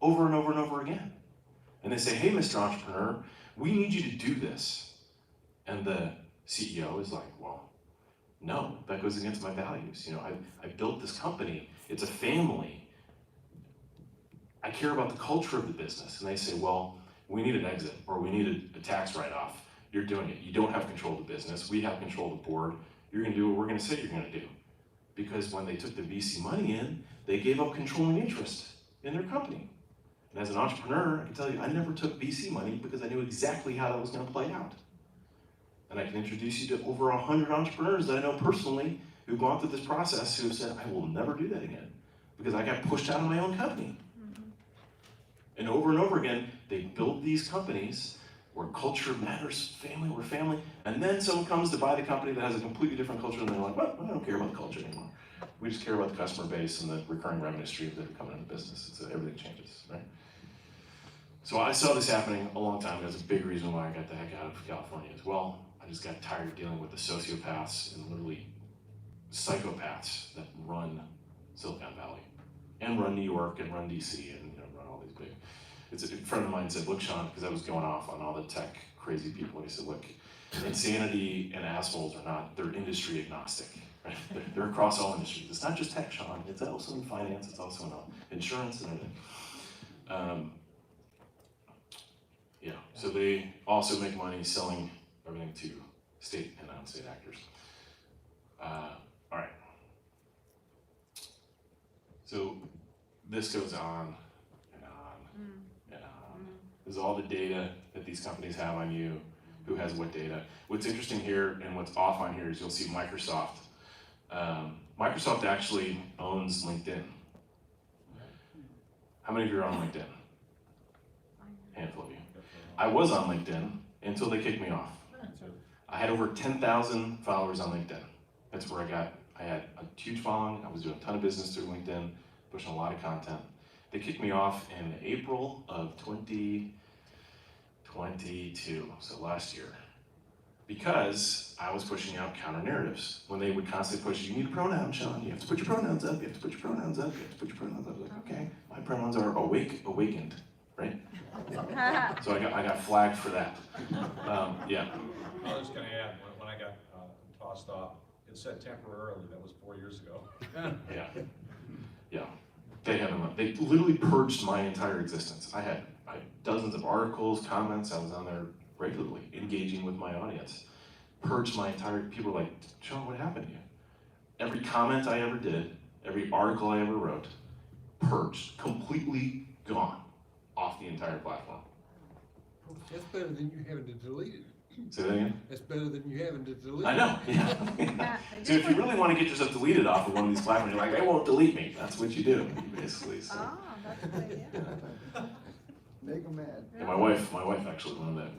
over and over and over again. And they say, hey, Mr. Entrepreneur, we need you to do this. And the CEO is like, well, no, that goes against my values. You know, I built this company, it's a family. I care about the culture of the business. And they say, well, we need an exit or we need a tax write-off. You're doing it. You don't have control of the business. We have control of the board. You're gonna do what we're gonna say you're gonna do. Because when they took the VC money in, they gave up controlling interest in their company. And as an entrepreneur, I can tell you, I never took VC money because I knew exactly how that was gonna play out. And I can introduce you to over 100 entrepreneurs that I know personally who've gone through this process who have said, I will never do that again because I got pushed out of my own company. And over again, they build these companies where culture matters, family, we're family, and then someone comes to buy the company that has a completely different culture and they're like, well, I don't care about the culture anymore. We just care about the customer base and the recurring revenue streams that are coming into business. It's everything changes, right? So I saw this happening a long time ago. It's a big reason why I got the heck out of California as well. I just got tired of dealing with the sociopaths and literally psychopaths that run Silicon Valley and run New York and run DC and run all these big. A friend of mine said, look, Sean, because I was going off on all the tech crazy people, he said, look, insanity and assholes are not, they're industry agnostic, right? They're across all industries. It's not just tech, Sean, it's also in finance, it's also in insurance and everything. Yeah, so they also make money selling everything to state and non-state actors. All right. So this goes on and on and on. There's all the data that these companies have on you, who has what data. What's interesting here and what's off on here is you'll see Microsoft. Microsoft actually owns LinkedIn. How many of you are on LinkedIn? Handful of you. I was on LinkedIn until they kicked me off. I had over 10,000 followers on LinkedIn. That's where I had a huge following. I was doing a ton of business through LinkedIn, pushing a lot of content. They kicked me off in April of 2022, so last year, because I was pushing out counter narratives. When they would constantly push, you need a pronoun, Sean, you have to put your pronouns up, you have to put your pronouns up, you have to put your pronouns up. I was like, okay, my pronouns are awakened, right? So I got flagged for that. Yeah. I was gonna add, when I got tossed off, it said temporarily, that was 4 years ago. Yeah. They literally purged my entire existence. I had dozens of articles, comments, I was on there regularly, engaging with my audience. Purged my entire, people were like, Sean, what happened to you? every comment I ever did, every article I ever wrote, purged, completely gone off the entire platform. That's better than you having to delete it. Say that again? That's better than you having to delete it. I know, yeah. So if you really want to get yourself deleted off of one of these platforms, you're like, they won't delete me. That's what you do, basically. So. Oh, that's a good idea. Make them mad. And my wife actually learned that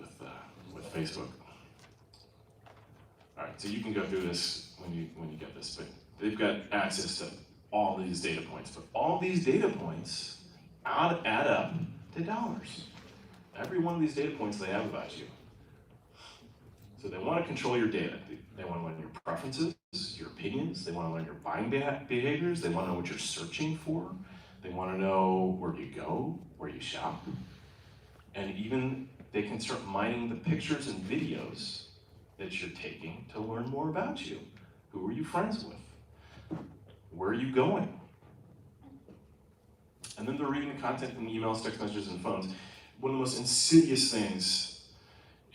with Facebook. All right, so you can go through this when you get this, but they've got access to all these data points. But all these data points add up to dollars. Every one of these data points they have about you. So they want to control your data. They want to learn your preferences, your opinions. They want to learn your buying behaviors. They want to know what you're searching for. They want to know where you go, where you shop. And even they can start mining the pictures and videos that you're taking to learn more about you. Who are you friends with? Where are you going? And then they're reading the content from emails, text messages, and phones. One of the most insidious things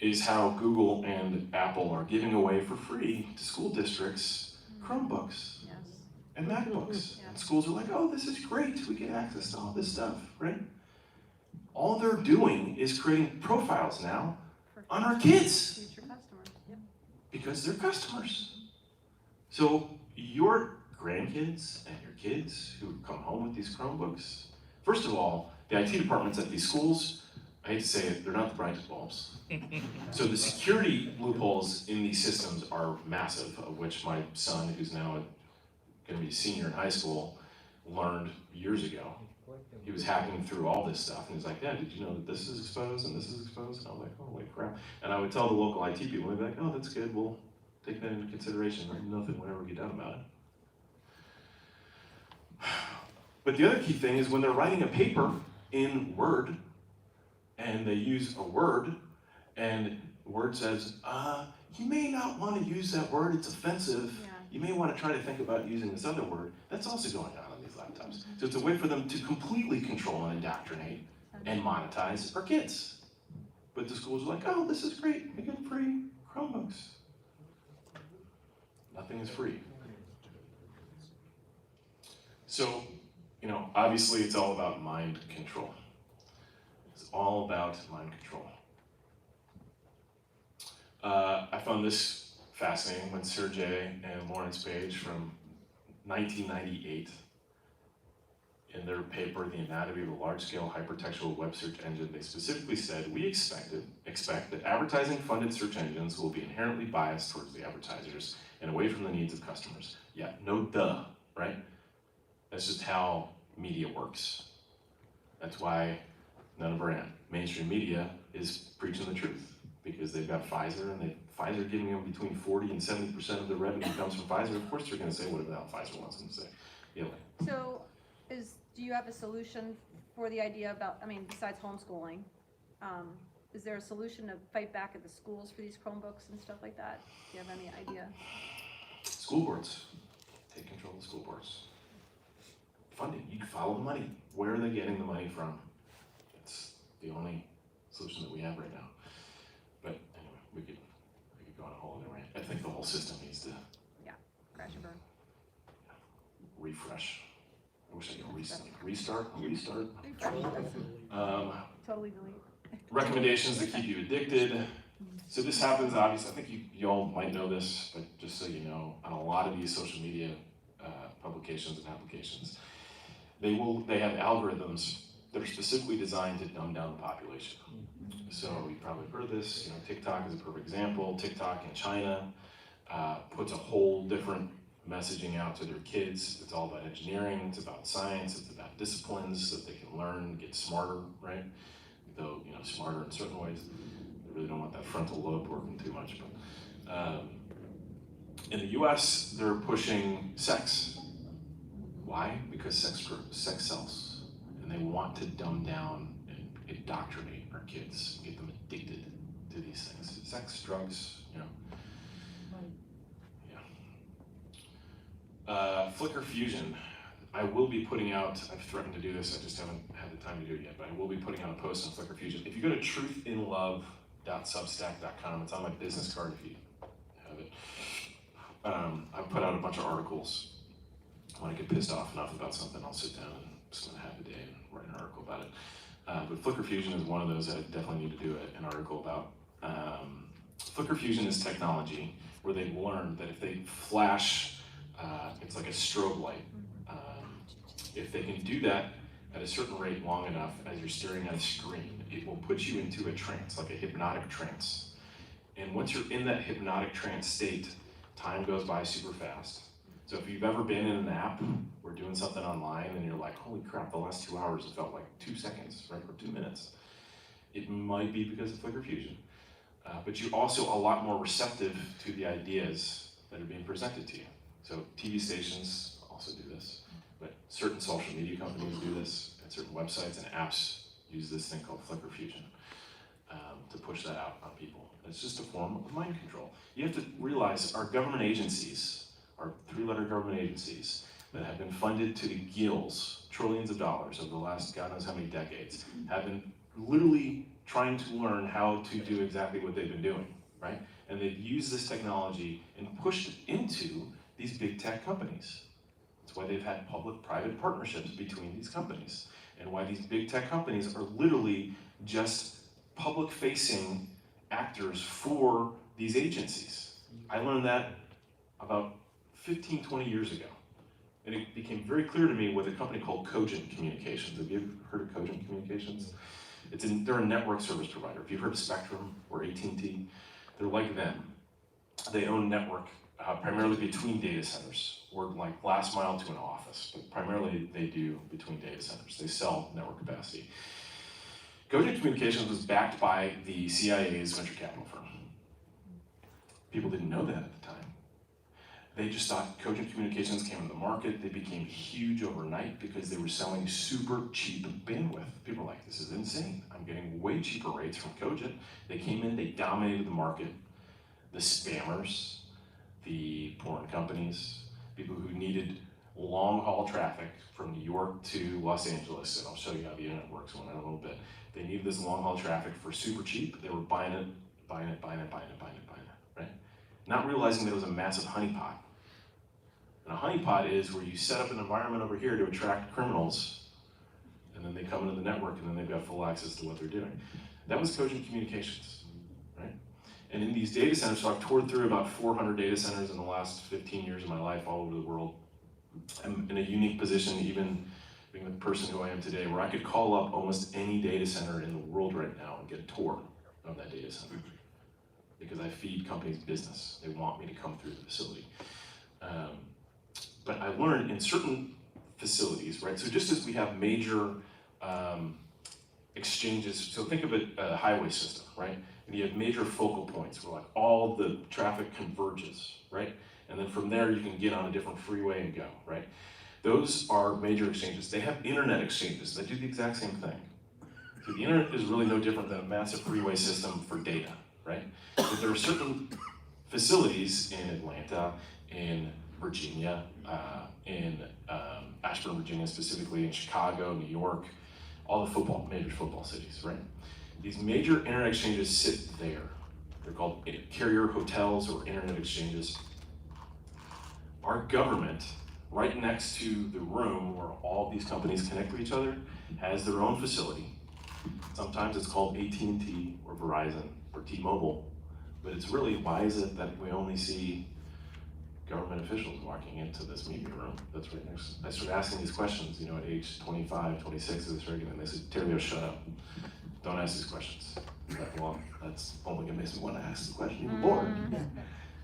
is how Google and Apple are giving away for free to school districts Chromebooks Yes. and MacBooks. Yeah. And schools are like, oh, this is great, we get access to all this stuff, right? All they're doing is creating profiles now on our kids Future customers. Yep. because they're customers. So your grandkids and your kids who come home with these Chromebooks, first of all, the IT departments at these schools, I hate to say it, they're not the brightest bulbs. So the security loopholes in these systems are massive, of which my son, who's now going to be a senior in high school, learned years ago. He was hacking through all this stuff, and he's like, Dad, did you know that this is exposed and this is exposed? And I was like, holy crap. And I would tell the local IT people, they'd be like, oh, that's good, we'll take that into consideration. Nothing will ever get done about it. But the other key thing is when they're writing a paper in Word, and they use a word, and Word says, you may not want to use that word, it's offensive. Yeah. You may want to try to think about using this other word. That's also going on these laptops. So it's a way for them to completely control and indoctrinate and monetize our kids. But the schools are like, oh, this is great, we get free Chromebooks. Nothing is free. So, obviously it's all about mind control. It's all about mind control. I found this fascinating when Sergey and Lawrence Page from 1998, in their paper, The Anatomy of a Large-Scale Hypertextual Web Search Engine, they specifically said, we expect that advertising-funded search engines will be inherently biased towards the advertisers and away from the needs of customers. Yeah, no duh, right? That's just how media works. That's why none of our mainstream media is preaching the truth, because they've got Pfizer, and Pfizer giving them between 40 and 70% of their revenue comes from Pfizer. Of course they're going to say whatever the hell Pfizer wants them to say. Yeah. So, do you have a solution for the idea about, besides homeschooling, is there a solution to fight back at the schools for these Chromebooks and stuff like that? Do you have any idea? School boards. Take control of the school boards. Funding. You can follow the money. Where are they getting the money from? It's the only solution that we have right now. But anyway, we could go on a whole other rant. I think the whole system needs to Crash and burn. refresh. I wish I could restart. Totally delete. Recommendations that keep you addicted. So this happens, obviously, I think you all might know this, but just so you know, on a lot of these social media publications and applications, they have algorithms that are specifically designed to dumb down the population. So you've probably heard this, TikTok is a perfect example. TikTok in China puts a whole different messaging out to their kids. It's all about engineering, it's about science, it's about disciplines so that they can learn, get smarter, right? Though, smarter in certain ways. They really don't want that frontal lobe working too much. But in the US, they're pushing sex. Why? Because sex sells. And they want to dumb down and indoctrinate our kids, get them addicted to these things. Sex, drugs, Flickr Fusion. I will be putting out, I've threatened to do this, I just haven't had the time to do it yet, but I will be putting out a post on Flickr Fusion. If you go to truthinlove.substack.com, it's on my business card if you have it. I put out a bunch of articles. When I get pissed off enough about something, I'll sit down and spend half a day and write an article about it. But Flickr Fusion is one of those that I definitely need to do an article about. Flickr Fusion is technology where they've learned that if they flash, it's like a strobe light. If they can do that at a certain rate long enough as you're staring at a screen, it will put you into a trance, like a hypnotic trance. And once you're in that hypnotic trance state, time goes by super fast. So if you've ever been in an app or doing something online and you're like, holy crap, the last 2 hours, it felt like 2 seconds, right, or 2 minutes. It might be because of Flickr Fusion. But you're also a lot more receptive to the ideas that are being presented to you. So TV stations also do this, but certain social media companies do this, and certain websites and apps use this thing called Flickr Fusion to push that out on people. It's just a form of mind control. You have to realize our government agencies, our 3-letter government agencies that have been funded to the gills, trillions of dollars over the last God knows how many decades, have been literally trying to learn how to do exactly what they've been doing, right? And they've used this technology and pushed it into these big tech companies. That's why they've had public-private partnerships between these companies, and why these big tech companies are literally just public-facing actors for these agencies. I learned that about 15, 20 years ago. And it became very clear to me with a company called Cogent Communications. Have you ever heard of Cogent Communications? They're a network service provider. If you've heard of Spectrum or AT&T, they're like them. They own network primarily between data centers, or like last mile to an office, but primarily they do between data centers. They sell network capacity. Cogent Communications was backed by the CIA's venture capital firm. People didn't know that at the time. They just thought Cogent Communications came into the market. They became huge overnight because they were selling super cheap bandwidth. People were like, this is insane. I'm getting way cheaper rates from Cogent. They came in, they dominated the market. The spammers, the porn companies, people who needed long haul traffic from New York to Los Angeles, and I'll show you how the internet works in a little bit. They needed this long haul traffic for super cheap. They were buying it, right? Not realizing that it was a massive honeypot. And a honeypot is where you set up an environment over here to attract criminals, and then they come into the network, and then they've got full access to what they're doing. That was Cogent Communications, right? And in these data centers, so I've toured through about 400 data centers in the last 15 years of my life all over the world. I'm in a unique position, even being the person who I am today, where I could call up almost any data center in the world right now and get a tour of that data center. Because I feed companies business. They want me to come through the facility. But I learned in certain facilities, right? So just as we have major exchanges, so think of it a highway system, right? And you have major focal points where like all the traffic converges, right? And then from there you can get on a different freeway and go, right? Those are major exchanges. They have internet exchanges that do the exact same thing. So the internet is really no different than a massive freeway system for data, right? But there are certain facilities in Atlanta, in Virginia, in Ashburn, Virginia specifically, in Chicago, New York, all the major football cities, right? These major internet exchanges sit there. They're called carrier hotels or internet exchanges. Our government, right next to the room where all these companies connect with each other, has their own facility. Sometimes it's called AT&T or Verizon or T-Mobile, but it's really, why is it that we only see government officials walking into this meeting room that's right next? I started asking these questions, at age 25, 26 of this regular, and they said, Terrio, shut up. Don't ask these questions. Like, well, that's only gonna make me want to ask the question even more.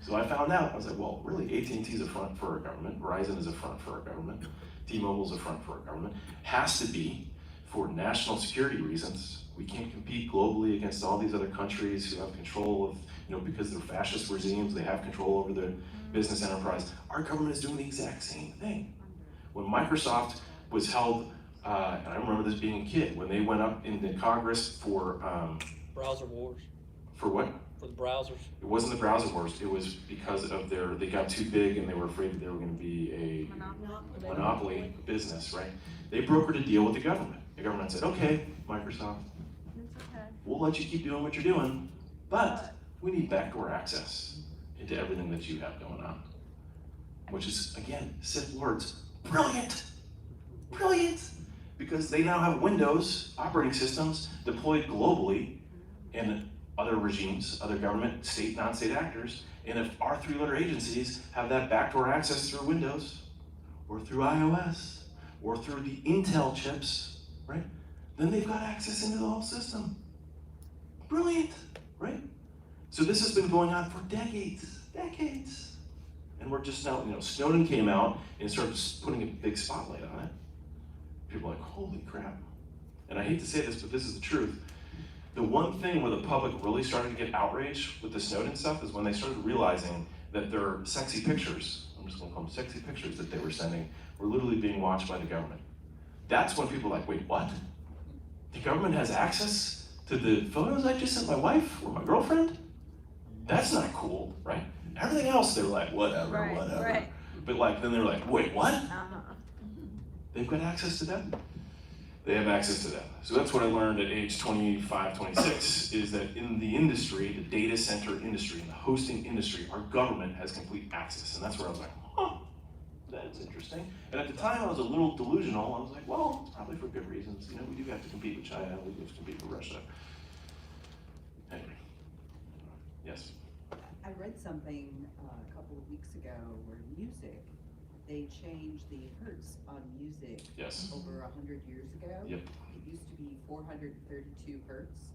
So I found out, I was like, well, really, AT&T is a front for our government, Verizon is a front for our government, T-Mobile is a front for our government, has to be for national security reasons. We can't compete globally against all these other countries who have control of, because they're fascist regimes, they have control over their business enterprise. Our government is doing the exact same thing. When Microsoft was held, and I remember this being a kid, when they went up into Congress for Browser wars. For what? For the browsers. It wasn't the browser wars, it was because of they got too big and they were afraid that they were gonna be a monopoly business, right? They brokered a deal with the government. The government said, okay, Microsoft, we'll let you keep doing what you're doing, but we need backdoor access into everything that you have going on. which is, again, simple words, brilliant, brilliant, because they now have Windows operating systems deployed globally in other regimes, other government, state, non-state actors, and if our three-letter agencies have that backdoor access through Windows, or through iOS, or through the Intel chips, right, then they've got access into the whole system. Brilliant, right? So this has been going on for decades. And we're just now, Snowden came out and started putting a big spotlight on it. People are like, holy crap. And I hate to say this, but this is the truth. The one thing where the public really started to get outraged with the Snowden stuff is when they started realizing that their sexy pictures, I'm just gonna call them sexy pictures that they were sending, were literally being watched by the government. That's when people are like, wait, what? The government has access to the photos I just sent my wife or my girlfriend? That's not cool, right? Everything else, they were like, whatever. Right. But then they're like, wait, what? They've got access to them. They have access to them. So that's what I learned at age 25, 26, is that in the industry, the data center industry, and the hosting industry, our government has complete access. And that's where I was like, huh, that's interesting. And at the time, I was a little delusional. I was like, well, it's probably for good reasons. We do have to compete with China, we have to compete with Russia. Anyway, yes. I read something a couple of weeks ago where music, they changed the hertz on music Yes. over 100 years ago. Yep. It used to be 432 hertz,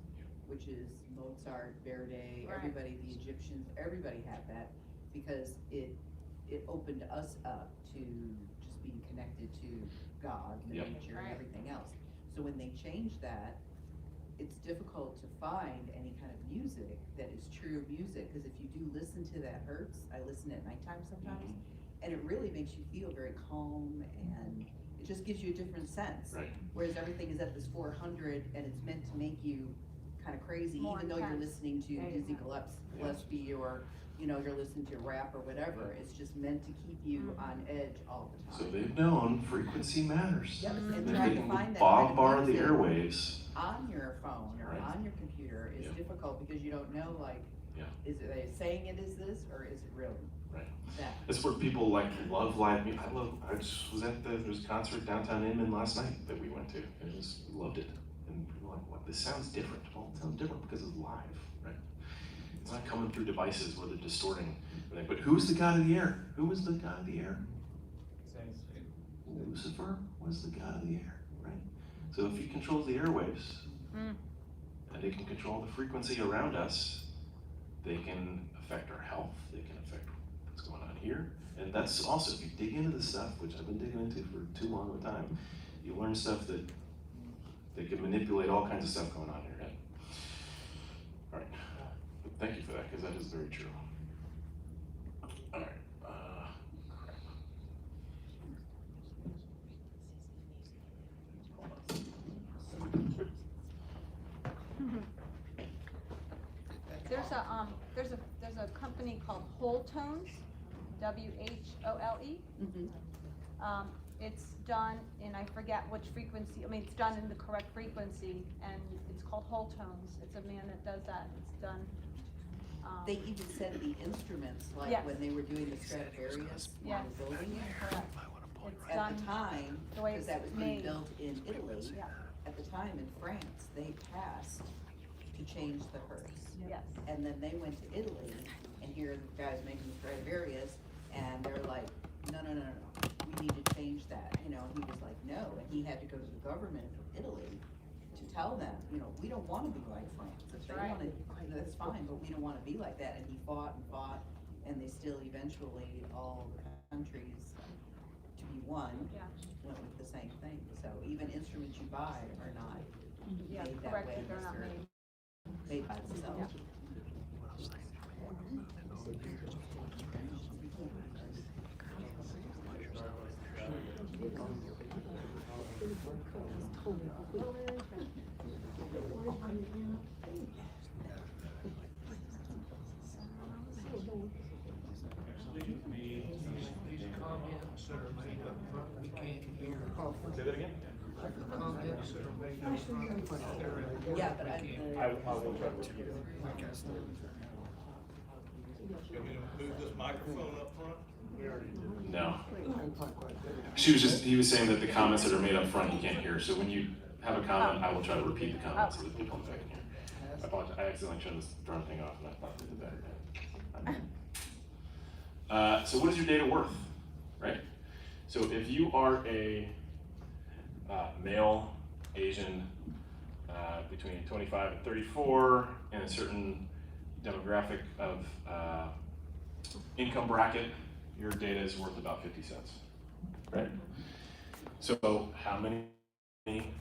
which is Mozart, Verdi, Right. everybody, the Egyptians, everybody had that because it opened us up to just being connected to God, and Yep. nature, and Right. everything else. So when they changed that, it's difficult to find any kind of music that is true music, because if you do listen to that hertz, I listen at nighttime sometimes, and it really makes you feel very calm, and it just gives you a different sense. Right. Whereas everything is at this 400, and it's meant to make you kind of crazy, More even though you're intense. listening to Yeah, Dizzy yeah. Gillespie, or you're listening to rap or whatever. It's just meant to keep you on edge all the So time. they've known frequency matters. Yep, and And trying they to can find that kind of bombard the music airwaves. on your phone or Right. on your computer is Yeah. difficult because you don't know, Yeah. is it they saying it is this, or is it really Right. that? That's where people love live music. I just was at there's a concert downtown Inman last night that we went to, and just loved it. And people were like, what, this sounds different. Well, it sounds different because it's live, right? It's not coming through devices where they're distorting everything. But who's the God of the air? Who was the God of the air? Lucifer was the God of the air, right? So if he controls the airwaves, and they can control the frequency around us, they can affect our health, they can affect what's going on here. And that's also, if you dig into this stuff, which I've been digging into for too long of a time, you learn stuff that they can manipulate all kinds of stuff going on in your head. All right, but thank you for that, because that is very true. All right, crap. Hold on. There's a company called Whole Tones, WHOLE. It's done in, I forget which frequency, it's done in the correct frequency, and it's called Whole Tones. It's a man that does that. It's done. They even said the instruments, like Yes. when they were doing the Stradivarius Yes. on the building. Correct. It's At done the time, the way because it's that was being made. built in Italy, Yeah. at the time in France, they passed to change the hertz. Yes. And then they went to Italy, and here are the guys making the Stradivarius, and they're like, no, we need to change that, and he was like, no, and he had to go to the government of Italy to tell them, we don't wanna be like France. If they Right. wanna, that's fine, but we don't wanna be like that, and he fought, and they still eventually, all the countries, to be one, Yeah. went with the same thing. So even instruments you buy are not Yeah, made that correct, way, they're not unless made. they're made by themselves. Say that again? Yeah, but I will try to repeat it. Can we move this microphone up front? No. He was saying that the comments that are made up front you can't hear, so when you have a comment, I will try to repeat the comment so that people in the back can hear. I apologize, I accidentally turned this drone thing off and I thought we did that. So what is your data worth, right? So if you are a male, Asian, between 25 and 34, in a certain demographic of income bracket, your data is worth about 50 cents, right? So how many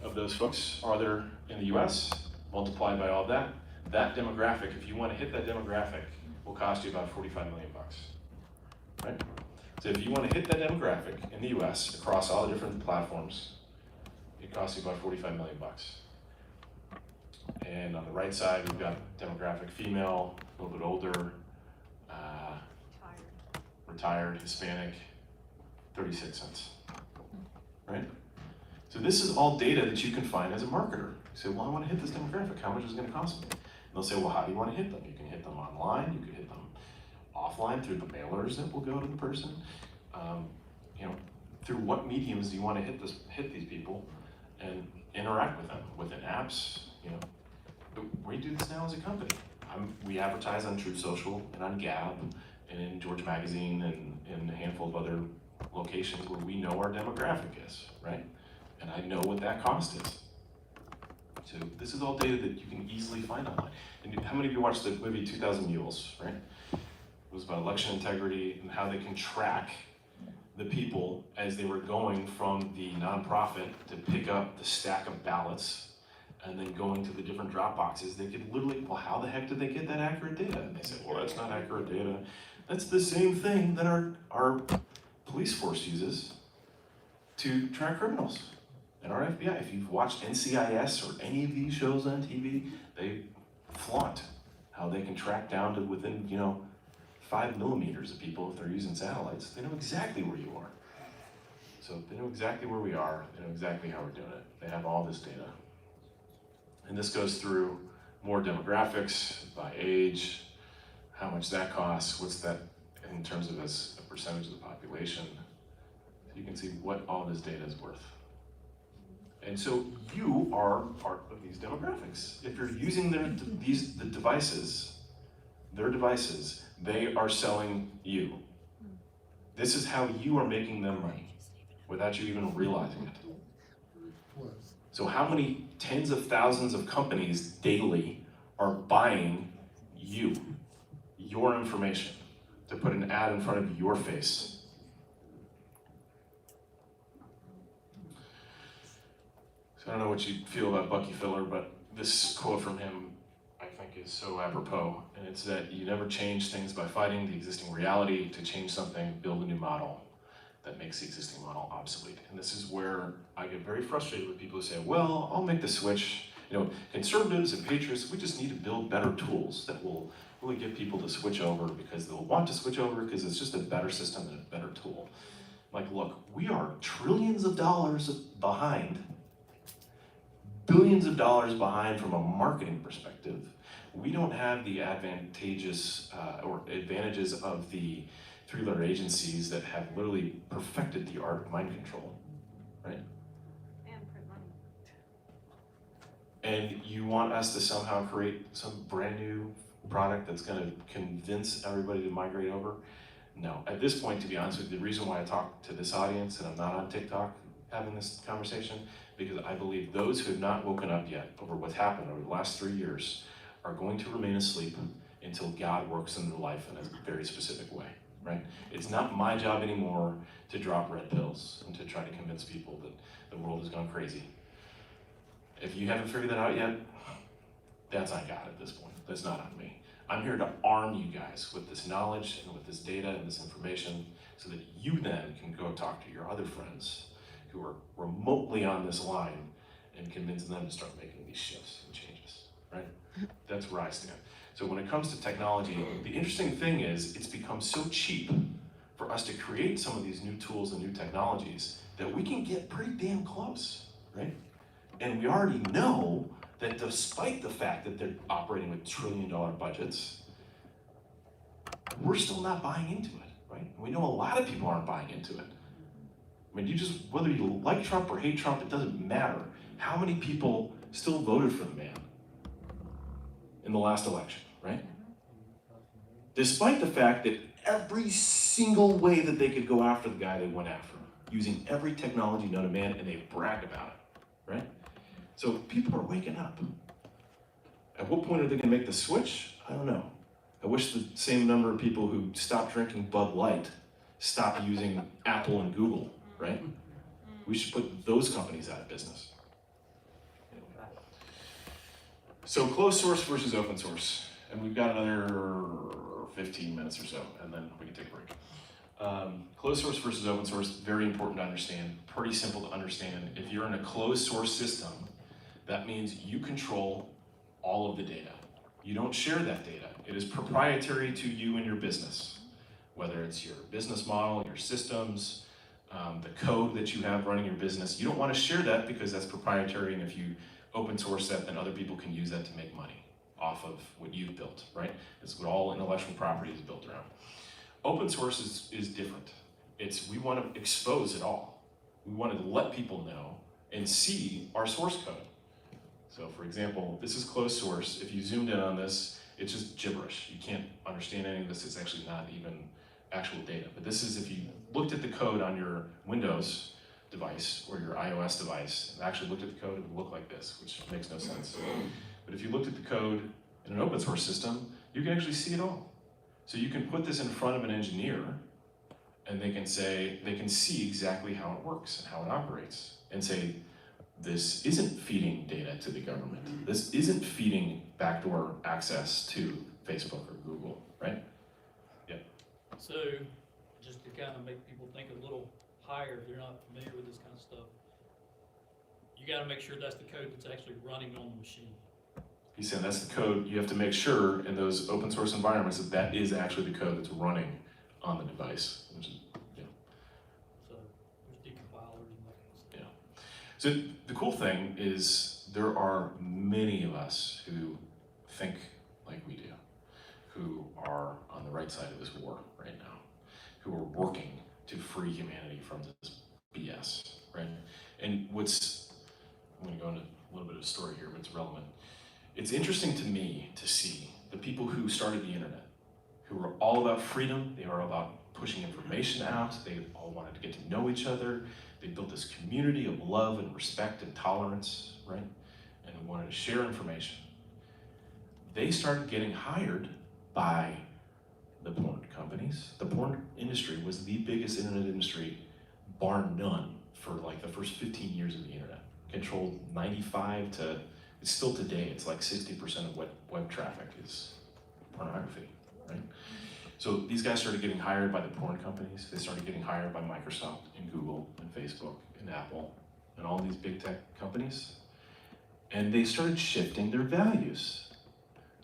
of those folks are there in the US? Multiplied by all that. That demographic, if you want to hit that demographic, will cost you about 45 million bucks, right? So if you want to hit that demographic in the US across all the different platforms, it costs you about 45 million bucks. And on the right side, we've got demographic female, a little bit older, retired, Hispanic, 36 cents, right? So this is all data that you can find as a marketer. You say, well, I want to hit this demographic. How much is it going to cost me? And they'll say, well, how do you want to hit them? You can hit them online. You can hit them offline through the mailers that will go to the person. Through what mediums do you want to hit these people and interact with them? Within apps, we do this now as a company. We advertise on Truth Social and on Gab and in George Magazine and in a handful of other locations where we know our demographic is, right? And I know what that cost is. So this is all data that you can easily find online. And how many of you watched the movie 2000 Mules, right? It was about election integrity and how they can track the people as they were going from the nonprofit to pick up the stack of ballots and then going to the different drop boxes. They could literally, well, how the heck did they get that accurate data? And they said, well, that's not accurate data. That's the same thing that our police force uses to track criminals. And our FBI, if you've watched NCIS or any of these shows on TV, they flaunt how they can track down to within, 5 millimeters of people if they're using satellites. They know exactly where you are. So they know exactly where we are. They know exactly how we're doing it. They have all this data. And this goes through more demographics by age, how much that costs, what's that in terms of as a percentage of the population. So you can see what all this data is worth. And so you are part of these demographics. If you're using their devices, they are selling you. This is how you are making them money without you even realizing it. So how many tens of thousands of companies daily are buying you, your information, to put an ad in front of your face? So I don't know what you feel about Bucky Filler, but this quote from him I think is so apropos, and it's that you never change things by fighting the existing reality. To change something, build a new model that makes the existing model obsolete. And this is where I get very frustrated with people who say, well, I'll make the switch. Conservatives and patriots, we just need to build better tools that will really get people to switch over because they'll want to switch over because it's just a better system and a better tool. Like, look, we are trillions of dollars behind, billions of dollars behind from a marketing perspective. We don't have the advantages of the three-letter agencies that have literally perfected the art of mind control, right? And print money. And you want us to somehow create some brand new product that's gonna convince everybody to migrate over? No, at this point, to be honest with you, the reason why I talk to this audience and I'm not on TikTok having this conversation, because I believe those who have not woken up yet over what's happened over the last 3 years are going to remain asleep until God works in their life in a very specific way, right? It's not my job anymore to drop red pills and to try to convince people that the world has gone crazy. If you haven't figured that out yet, that's on God at this point. That's not on me. I'm here to arm you guys with this knowledge and with this data and this information so that you then can go talk to your other friends who are remotely on this line and convince them to start making these shifts and changes, right? That's where I stand. So when it comes to technology, the interesting thing is it's become so cheap for us to create some of these new tools and new technologies that we can get pretty damn close, right? And we already know that despite the fact that they're operating with trillion-dollar budgets, we're still not buying into it, right? And we know a lot of people aren't buying into it. I mean, whether you like Trump or hate Trump, it doesn't matter. How many people still voted for the man in the last election, right? Despite the fact that every single way that they could go after the guy, they went after him, using every technology known to man, and they brag about it, right? So people are waking up. At what point are they gonna make the switch? I don't know. I wish the same number of people who stopped drinking Bud Light stopped using Apple and Google, right? We should put those companies out of business. So closed source versus open source. And we've got another 15 minutes or so, and then we can take a break. Closed source versus open source, very important to understand, pretty simple to understand. If you're in a closed source system, that means you control all of the data. You don't share that data. It is proprietary to you and your business, whether it's your business model, your systems, the code that you have running your business. You don't want to share that because that's proprietary, and if you open source that, then other people can use that to make money off of what you've built, right? That's what all intellectual property is built around. Open source is different. We want to expose it all. We want to let people know and see our source code. So for example, this is closed source. If you zoomed in on this, it's just gibberish. You can't understand any of this. It's actually not even actual data. But this is if you looked at the code on your Windows device or your iOS device, and actually looked at the code, it would look like this, which makes no sense. But if you looked at the code in an open source system, you can actually see it all. So you can put this in front of an engineer, and they can see exactly how it works and how it operates, and say, this isn't feeding data to the government. This isn't feeding backdoor access to Facebook or Google, right? Yeah. So, just to kind of make people think a little higher, if they're not familiar with this kind of stuff, you got to make sure that's the code that's actually running on the machine. He's saying that's the code. You have to make sure in those open source environments that that is actually the code that's running on the device, which is, yeah. So, there's decompilers and that kind of stuff. Yeah. So the cool thing is there are many of us who think like we do, who are on the right side of this war right now, who are working to free humanity from this BS, right? And I'm gonna go into a little bit of a story here, but it's relevant. It's interesting to me to see the people who started the internet, who were all about freedom, they were about pushing information out, they all wanted to get to know each other, they built this community of love and respect and tolerance, right? And wanted to share information. They started getting hired by the porn companies. The porn industry was the biggest internet industry, bar none, for like the first 15 years of the internet. Controlled 95 to, it's still today, it's like 60% of web traffic is pornography, right? So these guys started getting hired by the porn companies. They started getting hired by Microsoft and Google and Facebook and Apple and all these big tech companies. And they started shifting their values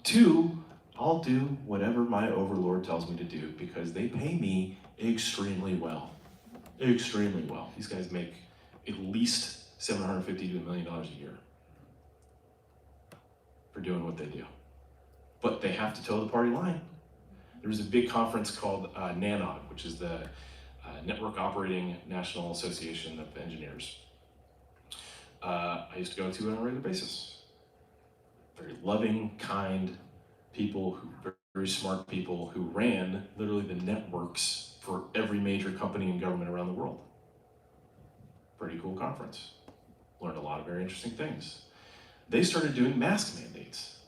to, I'll do whatever my overlord tells me to do because they pay me extremely well. Extremely well. These guys make at least $750 to $1 million a year for doing what they do. But they have to toe the party line. There was a big conference called NANOG, which is the Network Operating National Association of Engineers. I used to go to on a regular basis. Very loving, kind people, very smart people who ran literally the networks for every major company and government around the world. Pretty cool conference. Learned a lot of very interesting things. They started doing mask mandates,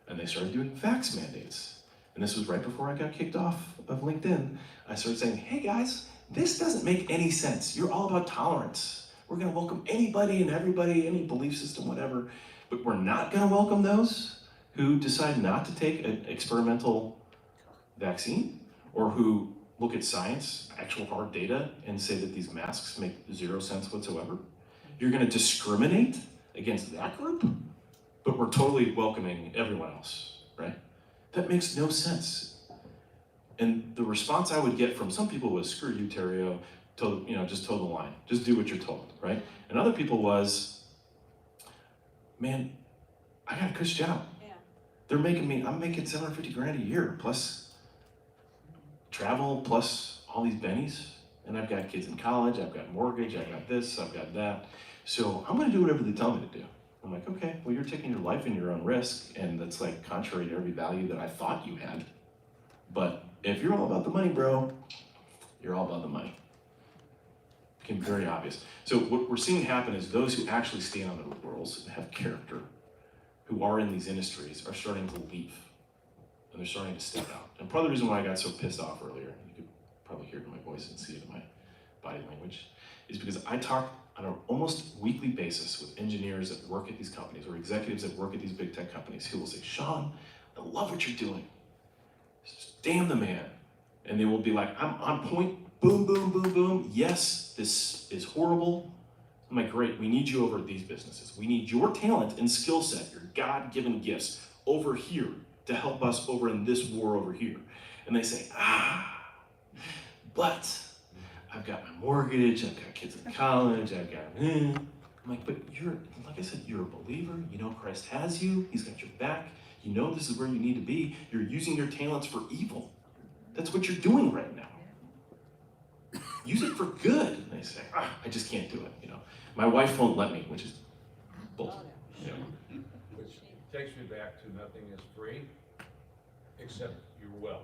and they started doing vax mandates. And this was right before I got kicked off of LinkedIn. I started saying, hey guys, this doesn't make any sense. You're all about tolerance. We're gonna welcome anybody and everybody, any belief system, whatever, but we're not gonna welcome those who decide not to take an experimental vaccine or who look at science, actual hard data, and say that these masks make 0 sense whatsoever. You're gonna discriminate against that group, but we're totally welcoming everyone else, right? That makes no sense. And the response I would get from some people was, screw you, Terrio, just toe the line. Just do what you're told, right? And other people was, man, I got a cush job. Yeah. I'm making $750 grand a year, plus travel, plus all these bennies, and I've got kids in college, I've got mortgage, I've got this, I've got that. So I'm gonna do whatever they tell me to do. I'm like, okay, well, you're taking your life in your own risk, and that's like contrary to every value that I thought you had. But if you're all about the money, bro, you're all about the money. Became very obvious. So what we're seeing happen is those who actually stand on their laurels and have character, who are in these industries, are starting to leave. And they're starting to step out. And part of the reason why I got so pissed off earlier, you could probably hear it in my voice and see it in my body language, is because I talk on an almost weekly basis with engineers that work at these companies or executives that work at these big tech companies who will say, Sean, I love what you're doing. Just damn the man. And they will be like, I'm on point, boom, boom, boom, boom. Yes, this is horrible. I'm like, great, we need you over at these businesses. We need your talent and skill set, your God-given gifts over here to help us over in this war over here. And they say, but I've got my mortgage, I've got kids in college, I've got, I'm like, but you're, like I said, you're a believer, you know Christ has you, he's got your back, you know this is where you need to be, you're using your talents for evil. That's what you're doing right now. Use it for good. And they say, I just can't do it, you know. My wife won't let me, which is bullshit. You know? Which takes me back to nothing is free, except your will,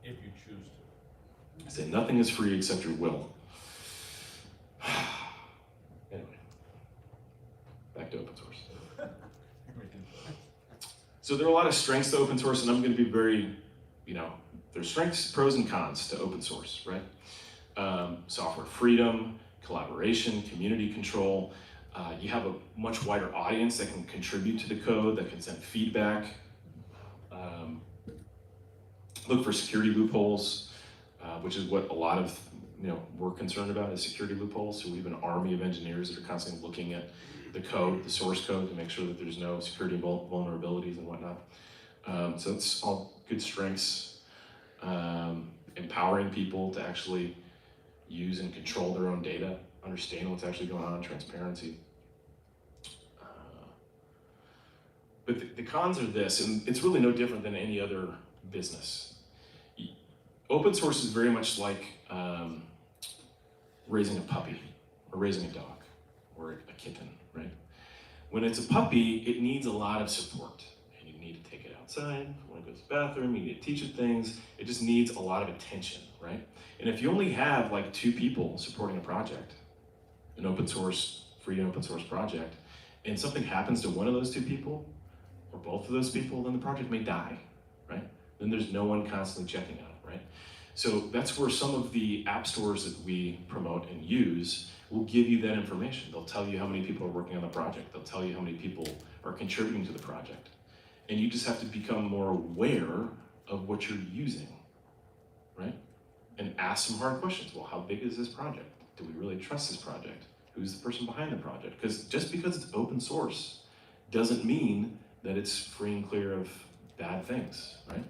if you choose to. I say nothing is free except your will. Anyway, back to open source. So there are a lot of strengths to open source, and I'm going to be very, there's strengths, pros, and cons to open source, right? Software freedom, collaboration, community control. You have a much wider audience that can contribute to the code, that can send feedback. Look for security loopholes, which is what a lot of we're concerned about is security loopholes. So we have an army of engineers that are constantly looking at the code, the source code, to make sure that there's no security vulnerabilities and whatnot. So it's all good strengths. Empowering people to actually use and control their own data, understand what's actually going on, transparency. But the cons are this, and it's really no different than any other business. Open source is very much like raising a puppy, or raising a dog, or a kitten, right? When it's a puppy, it needs a lot of support. And you need to take it outside, when it goes to the bathroom, you need to teach it things. It just needs a lot of attention, right? And if you only have like 2 people supporting a project, an open source, free open source project, and something happens to one of those 2 people, or both of those people, then the project may die, right? Then there's no one constantly checking on it, right? So that's where some of the app stores that we promote and use will give you that information. They'll tell you how many people are working on the project. They'll tell you how many people are contributing to the project. And you just have to become more aware of what you're using, right? And ask some hard questions. Well, how big is this project? Do we really trust this project? Who's the person behind the project? Because just because it's open source doesn't mean that it's free and clear of bad things, right?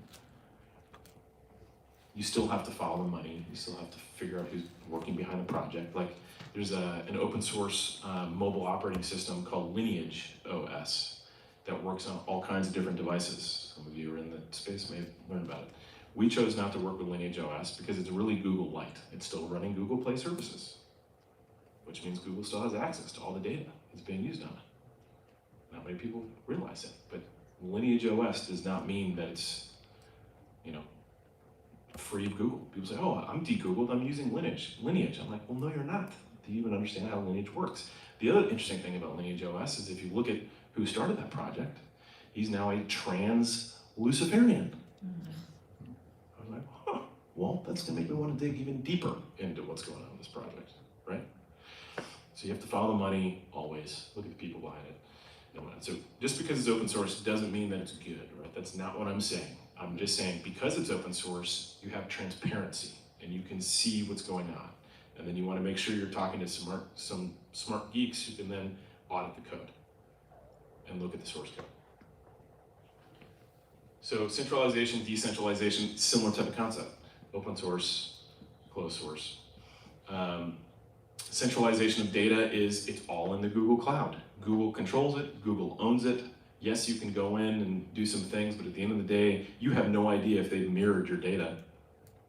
You still have to follow the money. You still have to figure out who's working behind the project. Like there's an open source mobile operating system called Lineage OS that works on all kinds of different devices. Some of you who are in the space may have learned about it. We chose not to work with Lineage OS because it's really Google light. It's still running Google Play services, which means Google still has access to all the data that's being used on it. Not many people realize it, but Lineage OS does not mean that it's, free of Google. People say, oh, I'm de-Googled, I'm using Lineage. I'm like, well, no, you're not. Do you even understand how Lineage works? The other interesting thing about Lineage OS is if you look at who started that project, he's now a trans Luciferian. I'm like, well, that's gonna make me want to dig even deeper into what's going on in this project, right? So you have to follow the money always, look at the people behind it. So just because it's open source doesn't mean that it's good, right? That's not what I'm saying. I'm just saying because it's open source, you have transparency and you can see what's going on. And then you want to make sure you're talking to some smart geeks who can then audit the code and look at the source code. So centralization, decentralization, similar type of concept. Open source, closed source. Centralization of data is it's all in the Google Cloud. Google controls it, Google owns it. Yes, you can go in and do some things, but at the end of the day, you have no idea if they've mirrored your data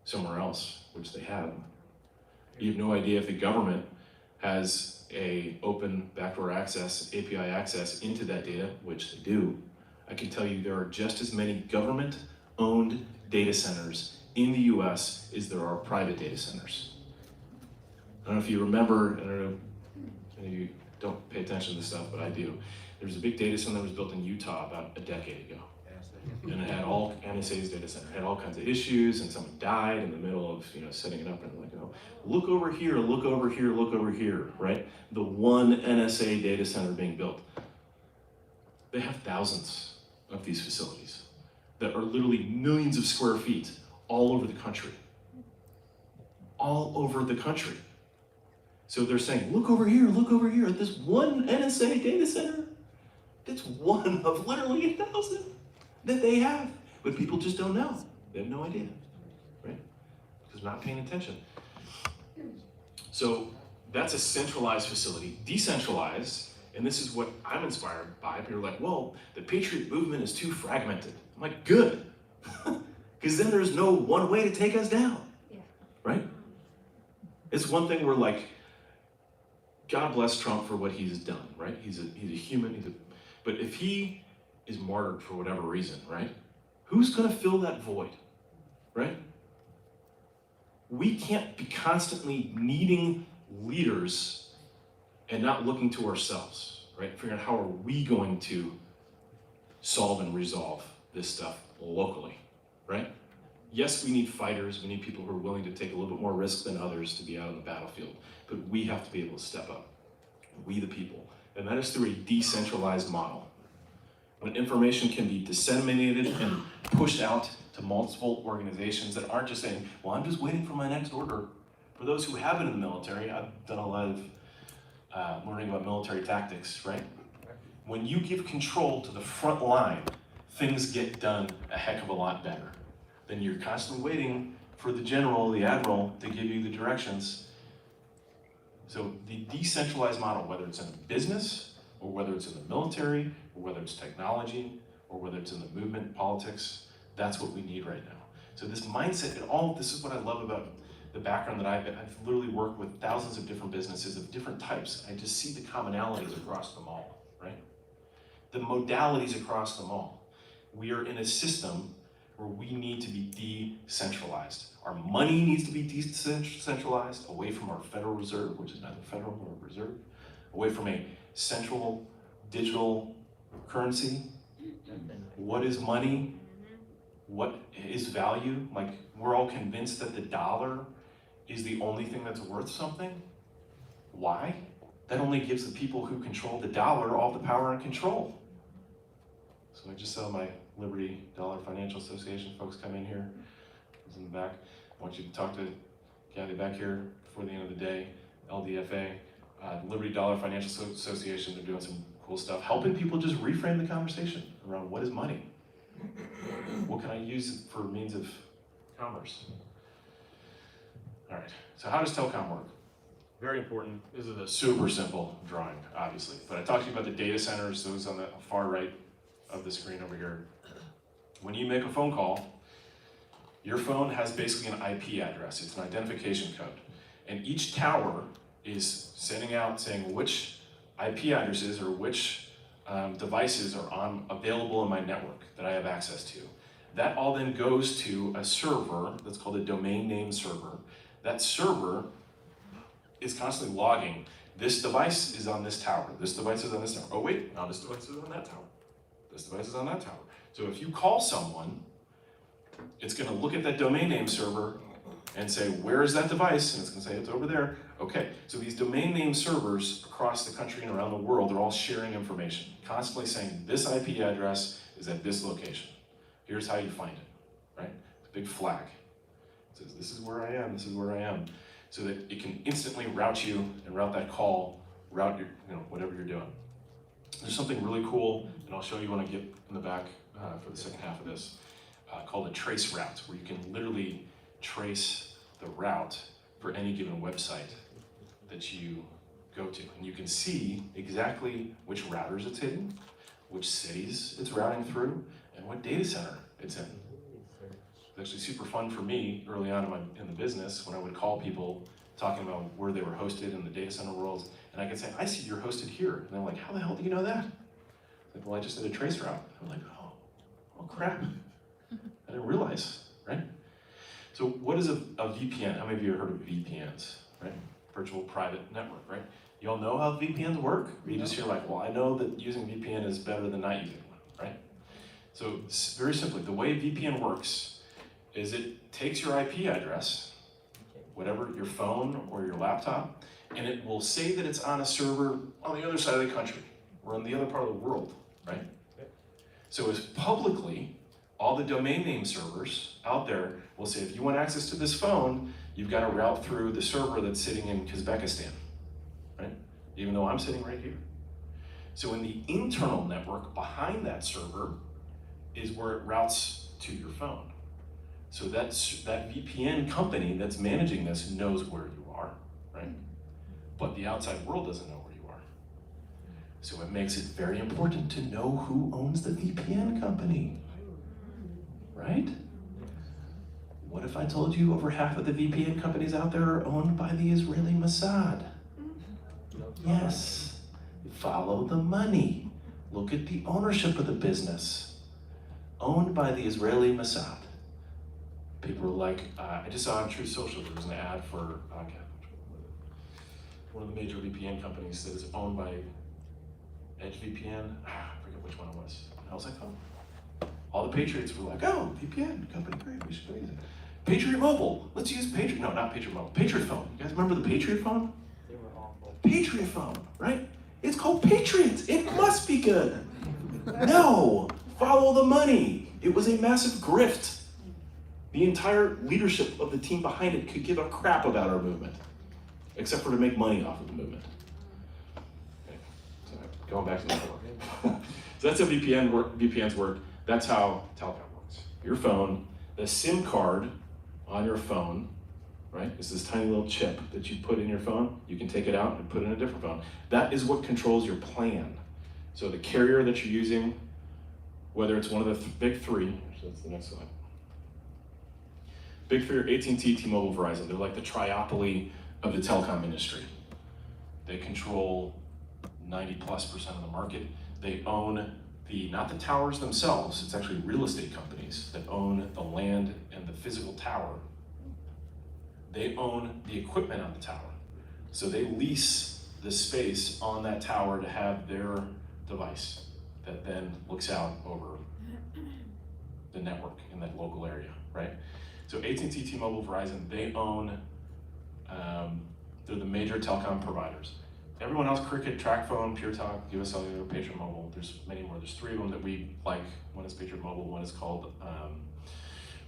somewhere else, which they have. You have no idea if the government has a open backdoor access, API access into that data, which they do. I can tell you there are just as many government-owned data centers in the US as there are private data centers. I don't know if you remember, I don't know, you don't pay attention to this stuff, but I do. There's a big data center that was built in Utah about a decade ago. And it had all, NSA's data center, had all kinds of issues, and someone died in the middle of, setting it up, and like, look over here, look over here, look over here, right? The one NSA data center being built. They have thousands of these facilities that are literally millions of square feet all over the country. All over the country. So they're saying, look over here, at this one NSA data center. That's one of literally 1,000 that they have, but people just don't know. They have no idea, right? Because they're not paying attention. So that's a centralized facility. Decentralized, and this is what I'm inspired by. People are like, well, the Patriot movement is too fragmented. I'm like, good, because then there's no one way to take us down, right? It's one thing where like, God bless Trump for what he's done, right? He's a human, but if he is martyred for whatever reason, right? Who's gonna fill that void, right? We can't be constantly needing leaders and not looking to ourselves, right? Figuring out how are we going to solve and resolve this stuff locally, right? Yes, we need fighters, we need people who are willing to take a little bit more risk than others to be out on the battlefield, but we have to be able to step up, we the people, and that is through a decentralized model. When information can be disseminated and pushed out to multiple organizations that aren't just saying, well, I'm just waiting for my next order. For those who have been in the military, I've done a lot of learning about military tactics, right? When you give control to the front line, things get done a heck of a lot better. Then you're constantly waiting for the general, the admiral, to give you the directions. So the decentralized model, whether it's in a business, or whether it's in the military, or whether it's technology, or whether it's in the movement, politics, that's what we need right now. So this mindset, this is what I love about the background that I've literally worked with thousands of different businesses of different types. I just see the commonalities across them all, right? The modalities across them all. We are in a system where we need to be decentralized. Our money needs to be decentralized, away from our Federal Reserve, which is neither federal nor reserve, away from a central digital currency. What is money? What is value? Like, we're all convinced that the dollar is the only thing that's worth something. Why? That only gives the people who control the dollar all the power and control. So I just saw my Liberty Dollar Financial Association folks come in here. Who's in the back? I want you to talk to Kathy back here before the end of the day. LDFA, Liberty Dollar Financial Association, they're doing some cool stuff, helping people just reframe the conversation around what is money? What can I use for means of commerce? All right, so how does telecom work? Very important. This is a super simple drawing, obviously, but I talked to you about the data centers, those on the far right of the screen over here. When you make a phone call, your phone has basically an IP address. It's an identification code. And each tower is sending out saying which IP addresses or which devices are available in my network that I have access to. That all then goes to a server that's called a domain name server. That server is constantly logging, this device is on this tower, this device is on this tower. Oh wait, now this device is on that tower. This device is on that tower. So if you call someone, it's gonna look at that domain name server and say, where is that device? And it's gonna say, it's over there. Okay, so these domain name servers across the country and around the world are all sharing information, constantly saying, this IP address is at this location. Here's how you find it, right? It's a big flag. It says, this is where I am, this is where I am. So that it can instantly route you and route that call, route your, whatever you're doing. There's something really cool, and I'll show you when I get in the back for the second half of this, called a trace route, where you can literally trace the route for any given website that you go to. And you can see exactly which routers it's hitting, which cities it's routing through, and what data center it's in. was actually super fun for me early on in the business when I would call people talking about where they were hosted in the data center world, and I could say, I see you're hosted here. And they're like, how the hell do you know that? Like, well, I just did a trace route. I'm like, oh crap. I didn't realize, right? So what is a VPN? How many of you have heard of VPNs, right? Virtual private network, right? You all know how VPNs work? Or you just hear like, well, I know that using VPN is better than not using one, right? So very simply, the way VPN works is it takes your IP address, whatever, your phone or your laptop, and it will say that it's on a server on the other side of the country or in the other part of the world, right? So as publicly, all the domain name servers out there will say, if you want access to this phone, you've got to route through the server that's sitting in Kazakhstan, right? Even though I'm sitting right here. So in the internal network behind that server is where it routes to your phone. So that VPN company that's managing this knows where you are, right? But the outside world doesn't know where you are. So it makes it very important to know who owns the VPN company, right? What if I told you over half of the VPN companies out there are owned by the Israeli Mossad? Yes, follow the money. Look at the ownership of the business. Owned by the Israeli Mossad. People were like, I just saw on True Social, there was an ad for one of the major VPN companies that is owned by EdgeVPN. I forget which one it was. And I was like, oh. All the Patriots were like, oh, VPN company, great, we should use it. Patriot Mobile, let's use Patriot, no, not Patriot Mobile, Patriot Phone. You guys remember the Patriot Phone? They were awful. Patriot Phone, right? It's called Patriot, it must be good. No, follow the money. It was a massive grift. The entire leadership of the team behind it could give a crap about our movement, except for to make money off of the movement. Okay, so going back to the network. So that's how VPNs work. That's how telecom works. Your phone, the SIM card on your phone, right? It's this tiny little chip that you put in your phone. You can take it out and put it in a different phone. That is what controls your plan. So the carrier that you're using, whether it's one of the big three, so that's the next slide. Big three are AT&T, T-Mobile, Verizon. They're like the triopoly of the telecom industry. They control 90+% of the market. They own not the towers themselves, it's actually real estate companies that own the land and the physical tower. They own the equipment on the tower. So they lease the space on that tower to have their device that then looks out over the network in that local area, right? So AT&T, T-Mobile, Verizon, they own, they're the major telecom providers. Everyone else, Cricket, TracFone, PureTalk, US Cellular, Patriot Mobile, there's many more. There's three of them that we like. One is Patriot Mobile, one is called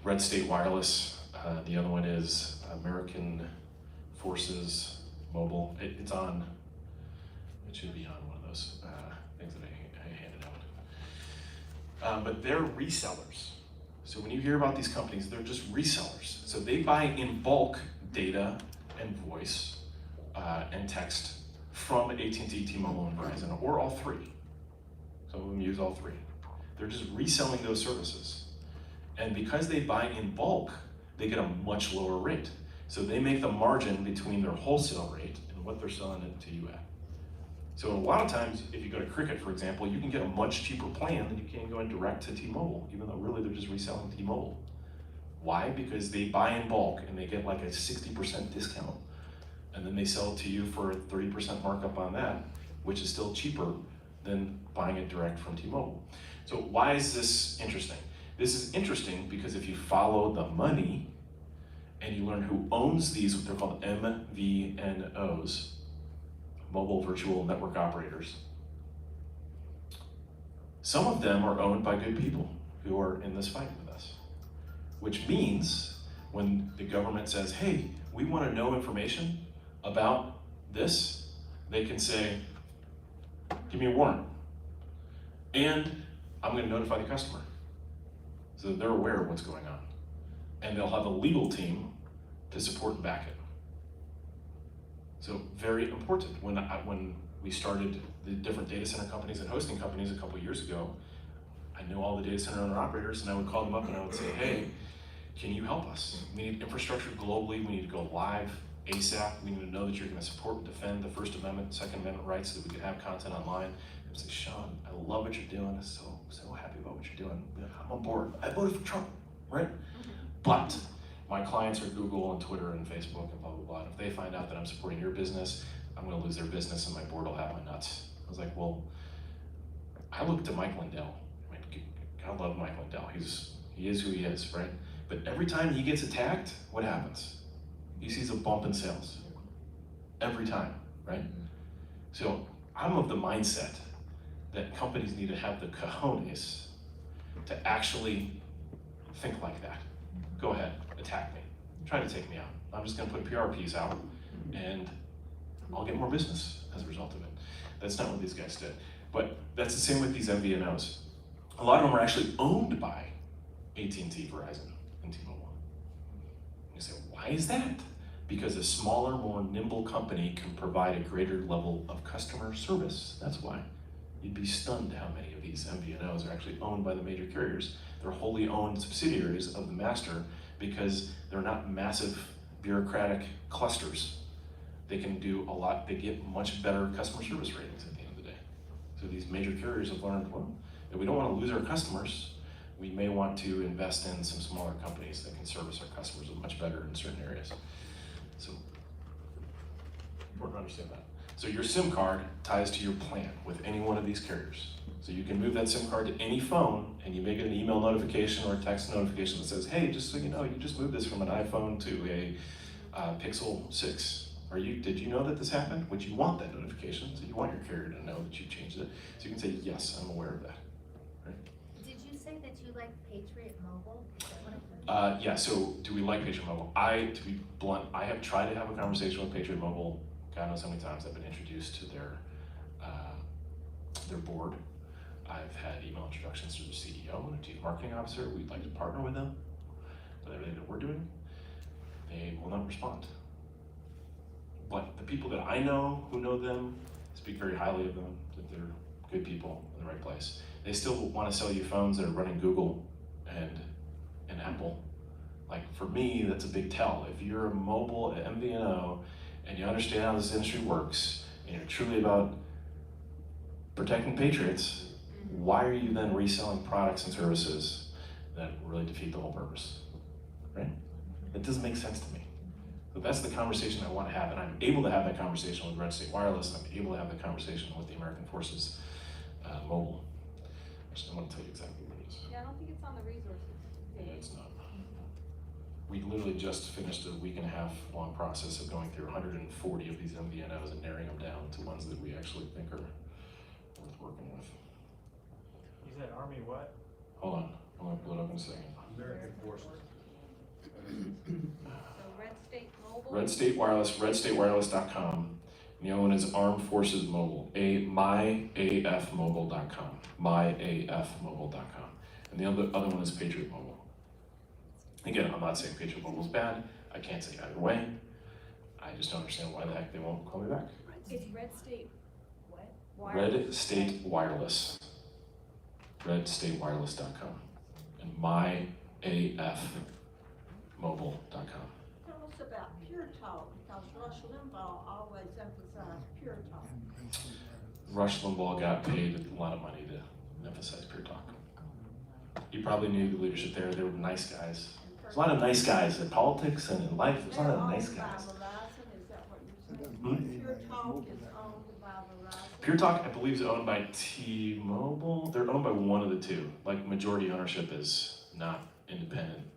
Red State Wireless. The other one is American Forces Mobile. It should be on one of those things that I handed out. But they're resellers. So when you hear about these companies, they're just resellers. So they buy in bulk data and voice and text from AT&T, T-Mobile, and Verizon, or all three. Some of them use all three. They're just reselling those services. And because they buy in bulk, they get a much lower rate. So they make the margin between their wholesale rate and what they're selling it to you at. So a lot of times, if you go to Cricket, for example, you can get a much cheaper plan than you can go in direct to T-Mobile, even though really they're just reselling T-Mobile. Why? Because they buy in bulk and they get like a 60% discount. And then they sell it to you for a 30% markup on that, which is still cheaper than buying it direct from T-Mobile. So why is this interesting? This is interesting because if you follow the money and you learn who owns these, what they're called MVNOs, mobile virtual network operators. Some of them are owned by good people who are in this fight with us, which means when the government says, hey, we want to know information about this, they can say, give me a warrant. And I'm going to notify the customer so that they're aware of what's going on. And they'll have a legal team to support and back it. So very important. When we started the different data center companies and hosting companies a couple of years ago, I knew all the data center owner operators, and I would call them up and I would say, hey, can you help us? We need infrastructure globally, we need to go live ASAP, we need to know that you're gonna support and defend the First Amendment, Second Amendment rights so that we can have content online. I say, Sean, I love what you're doing, I'm so happy about what you're doing. I'm on board, I voted for Trump, right? But my clients are Google and Twitter and Facebook and blah, blah, blah. And if they find out that I'm supporting your business, I'm gonna lose their business and my board will have my nuts. I was like, well, I looked to Mike Lindell. I mean, God love Mike Lindell. He is who he is, right? But every time he gets attacked, what happens? He sees a bump in sales. Every time, right? So I'm of the mindset that companies need to have the cojones to actually think like that. Go ahead, attack me. Try to take me out. I'm just gonna put a PR piece out and I'll get more business as a result of it. That's not what these guys did. But that's the same with these MVNOs. A lot of them are actually owned by AT&T, Verizon, and T-Mobile. You say, why is that? Because a smaller, more nimble company can provide a greater level of customer service. That's why. You'd be stunned how many of these MVNOs are actually owned by the major carriers. They're wholly owned subsidiaries of the master because they're not massive bureaucratic clusters. They can do a lot, they get much better customer service ratings at the end of the day. So these major carriers have learned, well, if we don't want to lose our customers, we may want to invest in some smaller companies that can service our customers much better in certain areas. So, important to understand that. So your SIM card ties to your plan with any one of these carriers. So you can move that SIM card to any phone and you may get an email notification or a text notification that says, hey, just so you know, you just moved this from an iPhone to a Pixel 6. Did you know that this happened? Would you want that notification? So you want your carrier to know that you changed it. So you can say, yes, I'm aware of that. Right? Did you say that you like Patriot Mobile? Is that what I heard? Yeah, so do we like Patriot Mobile? To be blunt, I have tried to have a conversation with Patriot Mobile. God knows how many times I've been introduced to their board. I've had email introductions to the CEO and the chief marketing officer. We'd like to partner with them with everything that we're doing. They will not respond. But the people that I know who know them speak very highly of them, that they're good people in the right place. They still want to sell you phones that are running Google and Apple. Like for me, that's a big tell. If you're a mobile MVNO and you understand how this industry works and you're truly about protecting patriots, why are you then reselling products and services that really defeat the whole purpose, right? It doesn't make sense to me. So that's the conversation I want to have, and I'm able to have that conversation with Red State Wireless, and I'm able to have that conversation with the American Forces Mobile. I just don't want to tell you exactly what it is. Yeah, I don't think it's on the resources Yeah, page. it's not. We literally just finished a week and a half long process of going through 140 of these MVNOs and narrowing them down to ones that we actually think are worth working with. You said Army what? Hold on, I'm gonna pull it up in a second. American Forces. So Red State Mobile? Red State Wireless, redstatewireless.com. And the other one is Armed Forces Mobile, myafmobile.com, myafmobile.com. And the other one is Patriot Mobile. Again, I'm not saying Patriot Mobile is bad. I can't say either way. I just don't understand why the heck they won't call me back. It's Red State, what? Red State Wireless, redstatewireless.com, and myafmobile.com. Tell us about Pure Talk, because Rush Limbaugh always emphasized Pure Talk. Rush Limbaugh got paid a lot of money to emphasize Pure Talk. You probably knew the leadership there. They were nice guys. There's a lot of nice guys in politics and in life. There's a lot of nice guys. Is that what you're saying? Pure Talk is owned by Verizon. Pure Talk, I believe, is owned by T-Mobile. They're owned by one of the two. Like, majority ownership is not independent.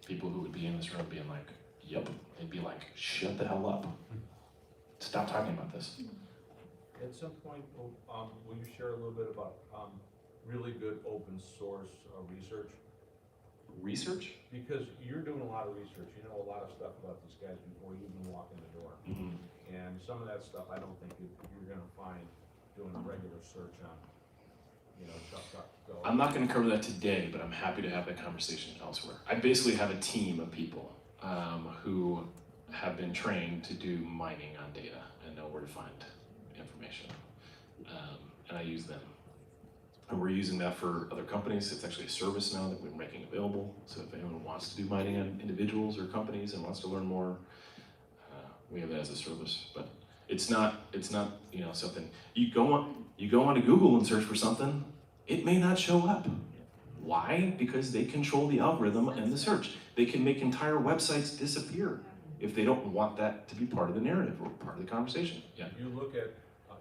People who would be in this room being like, yep. They'd be like, shut the hell up. Stop talking about this. At some point, will you share a little bit about really good open source research? Research? Because you're doing a lot of research, you know a lot of stuff about these guys before you even walk in the door. Mm-hmm. And some of that stuff I don't think you're gonna find doing a regular search on, DuckDuckGo. I'm not going to cover that today, but I'm happy to have that conversation elsewhere. I basically have a team of people who have been trained to do mining on data and know where to find information, and I use them. And we're using that for other companies. It's actually a service now that we're making available. So if anyone wants to do mining on individuals or companies and wants to learn more, we have that as a service. But it's not something you go onto Google and search for something, it may not show up. Why? Because they control the algorithm and the search. They can make entire websites disappear if they don't want that to be part of the narrative or part of the conversation. Yeah. If you look at,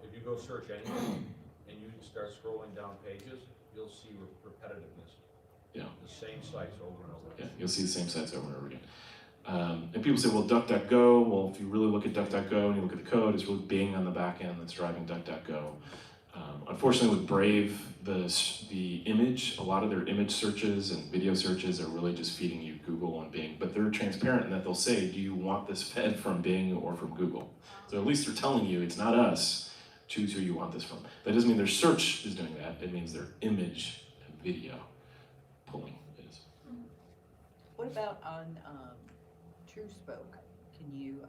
if you go search anything and you start scrolling down pages, you'll see repetitiveness. Yeah. The same sites over and over. Yeah, you'll see the same sites over and over again. And people say, well, DuckDuckGo, well, if you really look at DuckDuckGo and you look at the code, it's really Bing on the back end that's driving DuckDuckGo. Unfortunately with Brave, the image, a lot of their image searches and video searches are really just feeding you Google and Bing, but they're transparent in that they'll say, do you want this fed from Bing or from Google? So at least they're telling you it's not us, choose who you want this from. That doesn't mean their search is doing that, it means their image and video pulling is. What about on TrueSpoke? Can you,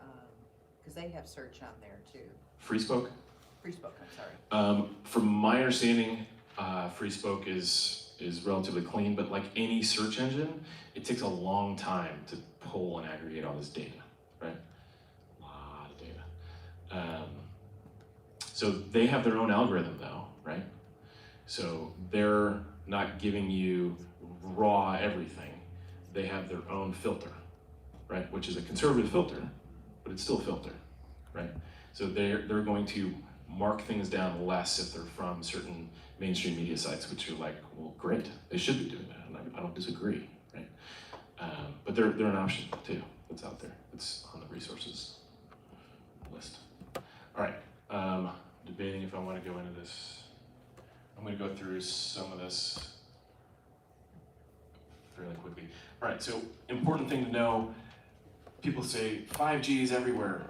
because they have search on there too. FreeSpoke? FreeSpoke, I'm sorry. From my understanding, FreeSpoke is relatively clean, but like any search engine, it takes a long time to pull and aggregate all this data, right? A lot of data. So they have their own algorithm though, right? So they're not giving you raw everything. They have their own filter, right? Which is a conservative filter, but it's still a filter, right? So they're going to mark things down less if they're from certain mainstream media sites, which are like, well, great, they should be doing that, and I don't disagree, right? But they're an option too, that's out there, it's on the resources list. All right, debating if I want to go into this. I'm going to go through some of this fairly quickly. All right, so important thing to know, people say 5G is everywhere.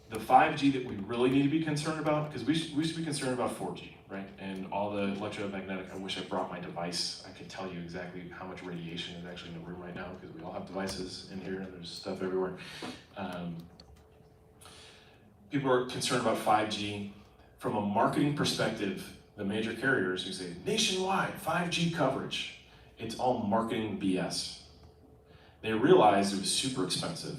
The 5G that we really need to be concerned about, because we should be concerned about 4G, right? And all the electromagnetic, I wish I brought my device. I could tell you exactly how much radiation is actually in the room right now, because we all have devices in here and there's stuff everywhere. People are concerned about 5G. From a marketing perspective, the major carriers who say, nationwide, 5G coverage, it's all marketing BS. They realized it was super expensive,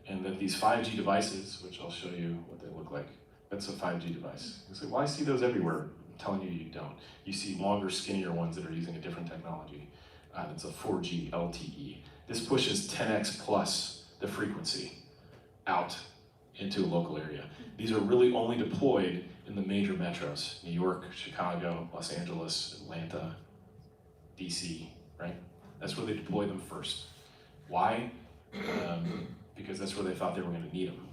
and that these 5G devices, which I'll show you what they look like, that's a 5G device. You say, well, I see those everywhere. I'm telling you, you don't. You see longer, skinnier ones that are using a different technology. That's a 4G LTE. This pushes 10x plus the frequency out into a local area. These are really only deployed in the major metros, New York, Chicago, Los Angeles, Atlanta, DC, right? That's where they deploy them first. Why? Because that's where they thought they were going to need them.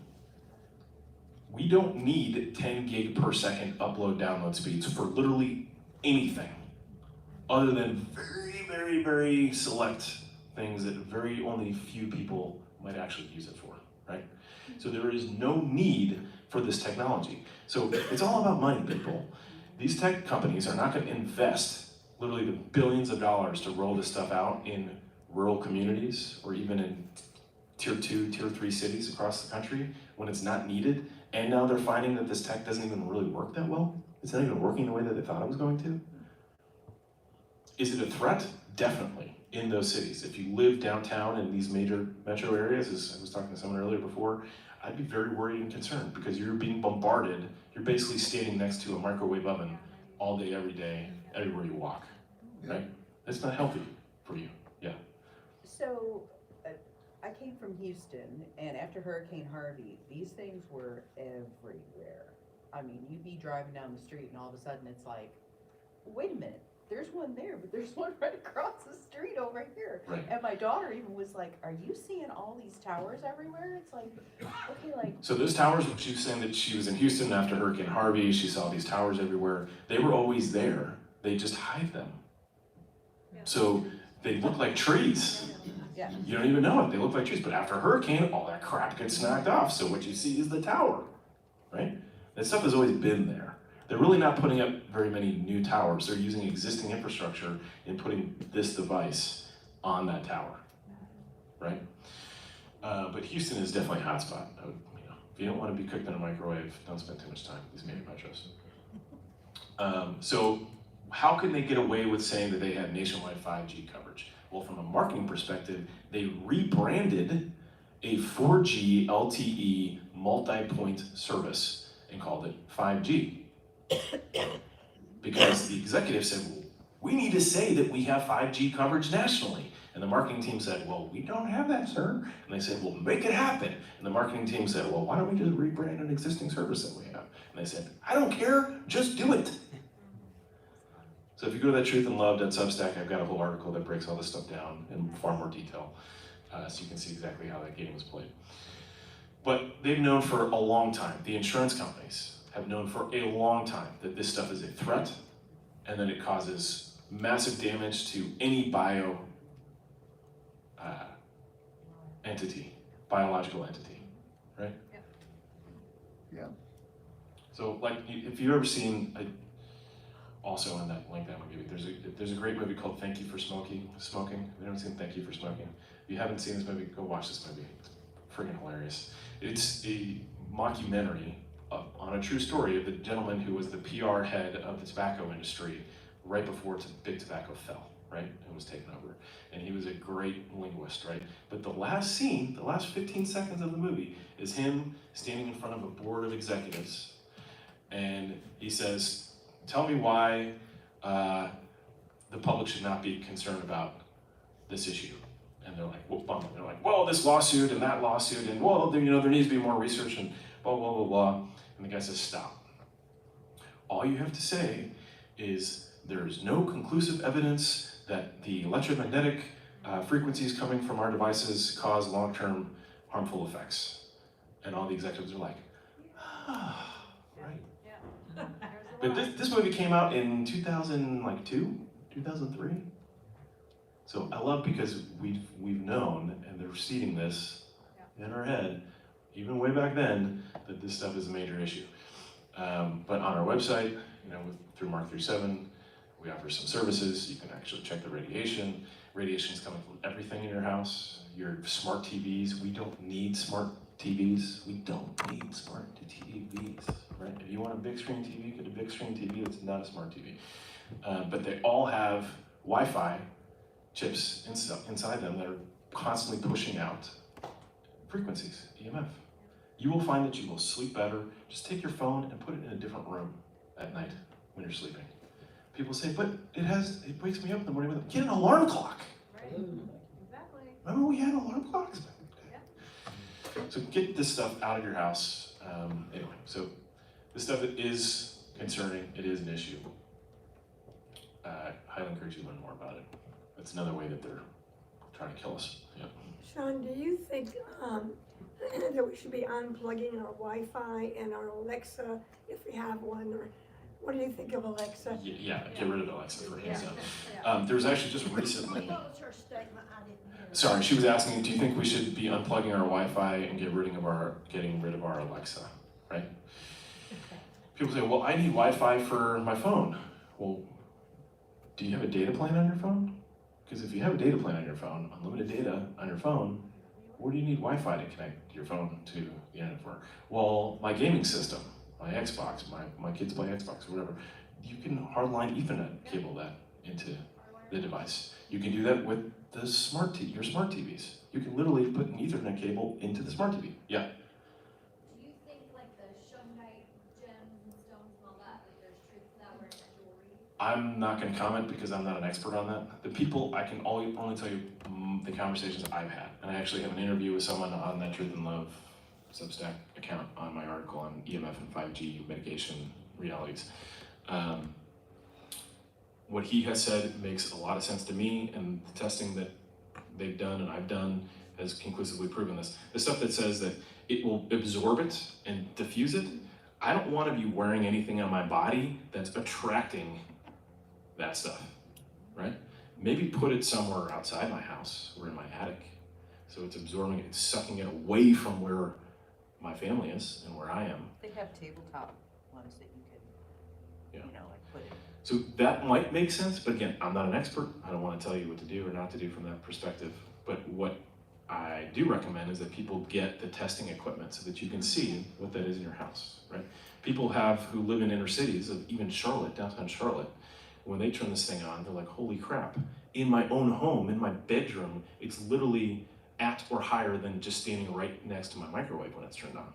We don't need 10 gig per second upload download speeds for literally anything other than very, very, very select things that very only few people might actually use it for, right? So there is no need for this technology. So it's all about money, people. These tech companies are not going to invest literally the billions of dollars to roll this stuff out in rural communities or even in tier 2, tier 3 cities across the country when it's not needed. And now they're finding that this tech doesn't even really work that well. It's not even working the way that they thought it was going to. Is it a threat? Definitely, in those cities. If you live downtown in these major metro areas, as I was talking to someone earlier before, I'd be very worried and concerned because you're being bombarded. You're basically standing next to a microwave oven all day, everywhere you walk, right? That's not healthy for you, yeah. So, I came from Houston, and after Hurricane Harvey, these things were everywhere. I mean, you'd be driving down the street and all of a sudden it's like, wait a minute, there's one there, but there's one right across the street over here. Right. And my daughter even was like, are you seeing all these towers everywhere? It's like, okay, like. So those towers, she was saying that she was in Houston after Hurricane Harvey, she saw these towers everywhere. They were always there, they just hide them. So they look like trees. Yeah. You don't even know it, they look like trees, but after a hurricane, all that crap gets knocked off, so what you see is the tower, right? That stuff has always been there. They're really not putting up very many new towers, they're using existing infrastructure and putting this device on that tower, right? But Houston is definitely a hotspot. If you don't want to be cooked in a microwave, don't spend too much time in these major metros. So how can they get away with saying that they had nationwide 5G coverage? Well, from a marketing perspective, they rebranded a 4G LTE multi-point service and called it 5G. Because the executive said, well, we need to say that we have 5G coverage nationally. And the marketing team said, well, we don't have that, sir. And they said, well, make it happen. And the marketing team said, well, why don't we just rebrand an existing service that we have? And they said, I don't care, just do it. So if you go to that Truth and Love Substack, I've got a whole article that breaks all this stuff down in far more detail, so you can see exactly how that game was played. But they've known for a long time, the insurance companies have known for a long time that this stuff is a threat and that it causes massive damage to any biological entity, right? Yeah. So, like, if you've ever seen, also in that link that I'm gonna give you, there's a great movie called Thank You for Smoking. Have you ever seen Thank You for Smoking? If you haven't seen this movie, go watch this movie. It's freaking hilarious. It's a mockumentary on a true story of the gentleman who was the PR head of the tobacco industry right before big tobacco fell, right? And was taken over. And he was a great linguist, right? But the last scene, the last 15 seconds of the movie, is him standing in front of a board of executives. And he says, tell me why the public should not be concerned about this issue. And they're like, well, well, this lawsuit and that lawsuit, and well, there needs to be more research and blah, blah, blah, blah. And the guy says, stop. All you have to say is there's no conclusive evidence that the electromagnetic frequencies coming from our devices cause long-term harmful effects. And all the executives are like, ah, right. Yeah. But this movie came out in 2002, 2003. So I love because we've known, and they're seeding this in our head, even way back then, that this stuff is a major issue. But on our website, through Mark 37, we offer some services. You can actually check the radiation. Radiation is coming from everything in your house. Your smart TVs, we don't need smart TVs. We don't need smart TVs, right? If you want a big screen TV, get a big screen TV. It's not a smart TV. But they all have Wi-Fi chips inside them that are constantly pushing out frequencies, EMF. You will find that you will sleep better. Just take your phone and put it in a different room at night when you're sleeping. People say, but it wakes me up in the morning with get an alarm clock. Right. Exactly. Remember we had alarm clocks? Yeah. So get this stuff out of your house. Anyway, so this stuff is concerning. It is an issue. I highly encourage you to learn more about it. That's another way that they're trying to kill us. Yeah. Sean, do you think that we should be unplugging our Wi-Fi and our Alexa if we have one, or what do you think of Alexa? Yeah, get rid of Alexa for hands Yeah. up. There was actually just recently. What was her statement? I didn't hear. Sorry, she was asking, do you think we should be unplugging our Wi-Fi and getting rid of our Alexa, right? People say, well, I need Wi-Fi for my phone. Well, do you have a data plan on your phone? Because if you have a data plan on your phone, unlimited data on your phone, where do you need Wi-Fi to connect your phone to the internet for? Well, my gaming system, my Xbox, my kids play Xbox, whatever. You can hardline Ethernet cable that into the device. You can do that with the your smart TVs. You can literally put an Ethernet cable into the smart TV. Yeah. Do you think like the Shungite gems and stones and all that, like there's truth to that where it's jewelry? I'm not going to comment because I'm not an expert on that. The people, I can only tell you the conversations I've had. And I actually have an interview with someone on that Truth and Love Substack account on my article on EMF and 5G mitigation realities. What he has said makes a lot of sense to me, and the testing that they've done and I've done has conclusively proven this. The stuff that says that it will absorb it and diffuse it, I don't want to be wearing anything on my body that's attracting that stuff, right? Maybe put it somewhere outside my house or in my attic, so it's absorbing it, it's sucking it away from where my family is and where I am. They have tabletop ones that you can, like put in. So that might make sense, but again, I'm not an expert. I don't want to tell you what to do or not to do from that perspective. But what I do recommend is that people get the testing equipment so that you can see what that is in your house, right? People who live in inner cities of even Charlotte, downtown Charlotte, When they turn this thing on, they're like, holy crap, in my own home, in my bedroom, it's literally at or higher than just standing right next to my microwave when it's turned on.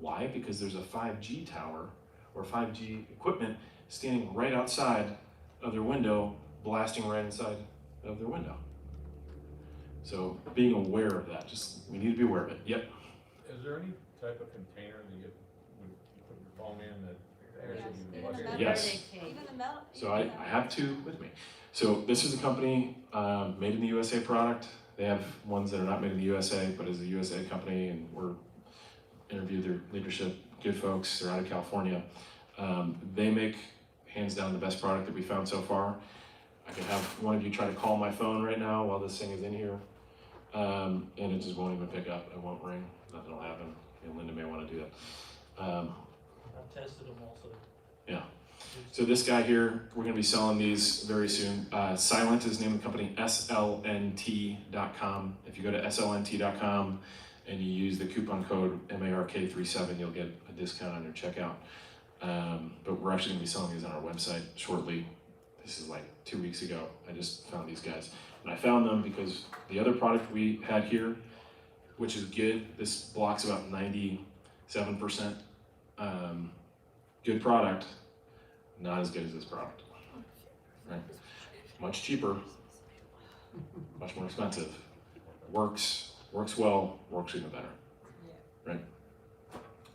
Why? Because there's a 5G tower or 5G equipment standing right outside of their window, blasting right inside of their window. So being aware of that, we need to be aware of it. Yep. Is there any type of container that you put your phone in that actually Yes. flushes? Even the Yes. Even the metal. So I have two with me. So this is a company, made in the USA product. They have ones that are not made in the USA, but is a USA company, and we're interviewed their leadership, good folks, they're out of California. They make, hands down, the best product that we found so far. I could have one of you try to call my phone right now while this thing is in here, and it just won't even pick up, it won't ring, nothing will happen. And Linda may want to do that. I've tested them also. Yeah. So this guy here, we're gonna be selling these very soon. Silent is the name of the company, slnt.com. If you go to slnt.com and you use the coupon code MARK37, you'll get a discount on your checkout. But we're actually gonna be selling these on our website shortly. This is like 2 weeks ago. I just found these guys. And I found them because the other product we had here, which is good, this blocks about 97%. Good product, not as good as this product, right? Much cheaper, much more expensive. Works well, works even better, right?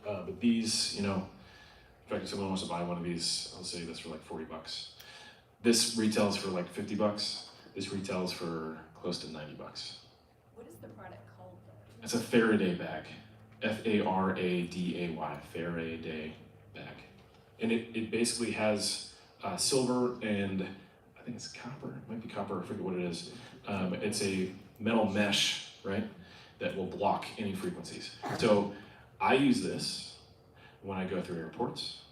But these, in fact, if someone wants to buy one of these, I'll say this for like $40. This retails for like $50. This retails for close to $90. What is the product called though? It's a Faraday bag, Faraday, Faraday bag. And it basically has silver and I think it's copper, it might be copper, I forget what it is. It's a metal mesh, right, that will block any frequencies. So I use this when I go through airports,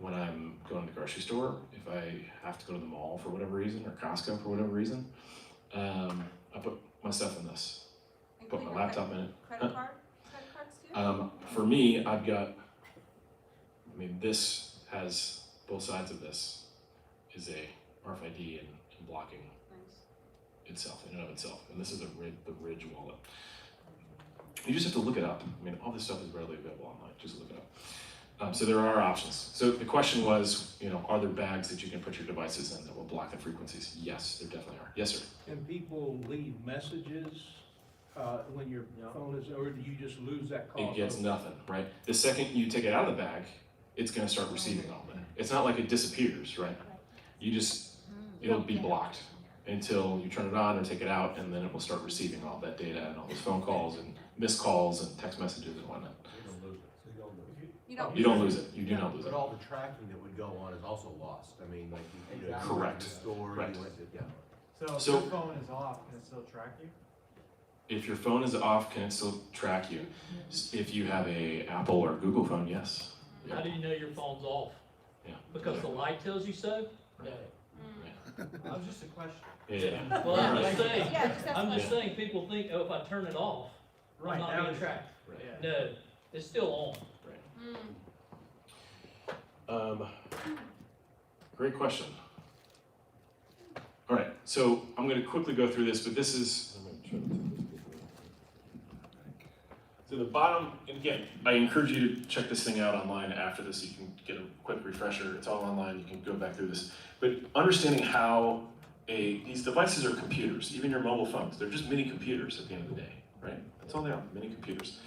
when I'm going to the grocery store, if I have to go to the mall for whatever reason, or Costco for whatever reason, I put my stuff in this. Put my laptop in it. Credit cards too? For me, this has both sides of this is a RFID and blocking itself, in and of itself. And this is the Ridge wallet. You just have to look it up. All this stuff is readily available online, just look it up. So there are options. So the question was, are there bags that you can put your devices in that will block the frequencies? Yes, there definitely are. Yes, sir. Can people leave messages when your phone is, or do you just lose that call? It gets nothing, right? The second you take it out of the bag, it's gonna start receiving all that. It's not like it disappears, right? It'll be blocked until you turn it on or take it out, and then it will start receiving all that data and all those phone calls and missed calls and text messages and whatnot. You don't lose it. You do not lose it. But all the tracking that would go on is also lost. Like you go to Correct. the store, Correct. you went to, yeah. So if So- your phone is off, can it still track you? If your phone is off, can it still track you? If you have a Apple or Google phone, yes. How do you know your phone's off? Yeah. Because the light tells you so? No. That was just a question. Yeah. Well, I'm just saying, Yeah, just ask I'm just questions. saying, people think, oh, if I turn it off, I'm Right, not that being was- tracked. Yeah. No, it's still on. Great question. All right, so I'm going to quickly go through this, but this is. So the bottom, and again, I encourage you to check this thing out online after this. You can get a quick refresher. It's all online. You can go back through this. But understanding how these devices are computers, even your mobile phones, they're just mini computers at the end of the day, right? That's all they are, mini computers.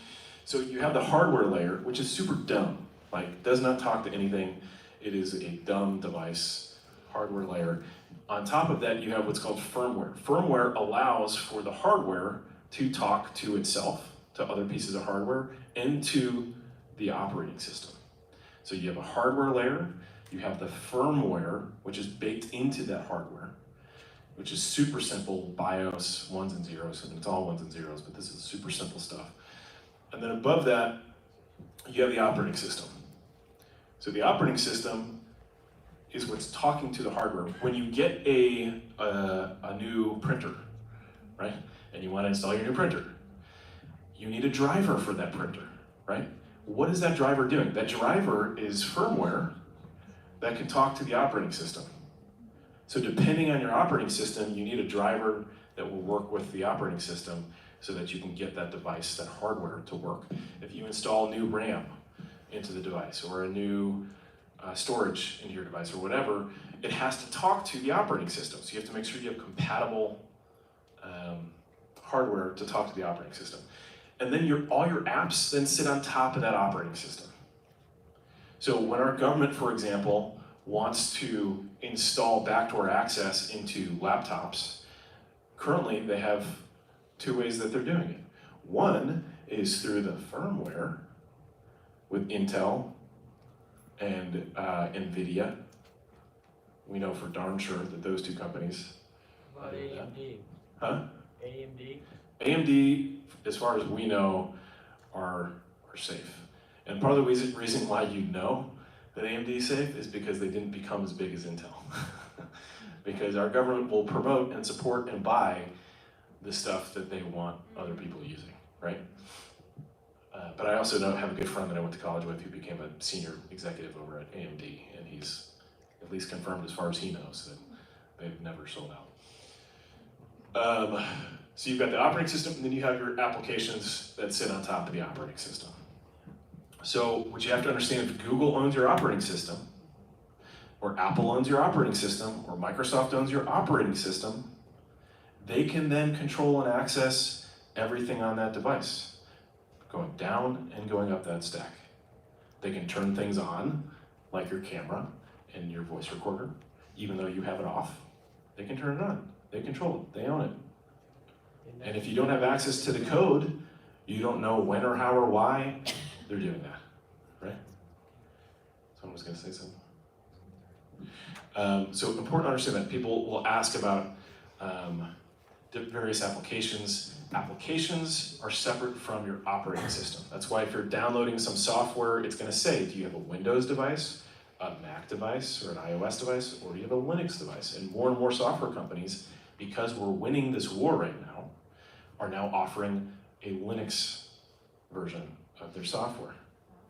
So you have the hardware layer, which is super dumb, does not talk to anything. It is a dumb device, hardware layer. On top of that, you have what's called firmware. Firmware allows for the hardware to talk to itself, to other pieces of hardware, and to the operating system. So you have a hardware layer, you have the firmware, which is baked into that hardware, which is super simple, BIOS, ones and zeros, and it's all ones and zeros, but this is super simple stuff. And then above that, you have the operating system. So the operating system is what's talking to the hardware. When you get a new printer, right, and you want to install your new printer, you need a driver for that printer, right? What is that driver doing? That driver is firmware that can talk to the operating system. So depending on your operating system, you need a driver that will work with the operating system so that you can get that device, that hardware to work. If you install new RAM into the device or a new storage into your device or whatever, it has to talk to the operating system. So you have to make sure you have compatible hardware to talk to the operating system. And then all your apps then sit on top of that operating system. So when our government, for example, wants to install backdoor access into laptops, currently they have two ways that they're doing it. One is through the firmware with Intel and NVIDIA. We know for darn sure that those two companies. What about AMD? Huh? AMD? AMD, as far as we know, are safe. And part of the reason why you know that AMD is safe is because they didn't become as big as Intel. Because our government will promote and support and buy the stuff that they want other people using, right? But I also have a good friend that I went to college with who became a senior executive over at AMD, and he's at least confirmed as far as he knows that they've never sold out. So you've got the operating system, and then you have your applications that sit on top of the operating system. So what you have to understand, if Google owns your operating system, or Apple owns your operating system, or Microsoft owns your operating system, they can then control and access everything on that device, going down and going up that stack. They can turn things on, like your camera and your voice recorder, even though you have it off. They can turn it on. They control it. They own it. And if you don't have access to the code, you don't know when or how or why they're doing that, right? Someone was going to say something. So important to understand that people will ask about various applications. Applications are separate from your operating system. That's why if you're downloading some software, it's going to say, do you have a Windows device, a Mac device, or an iOS device, or do you have a Linux device? And more software companies, because we're winning this war right now, are now offering a Linux version of their software,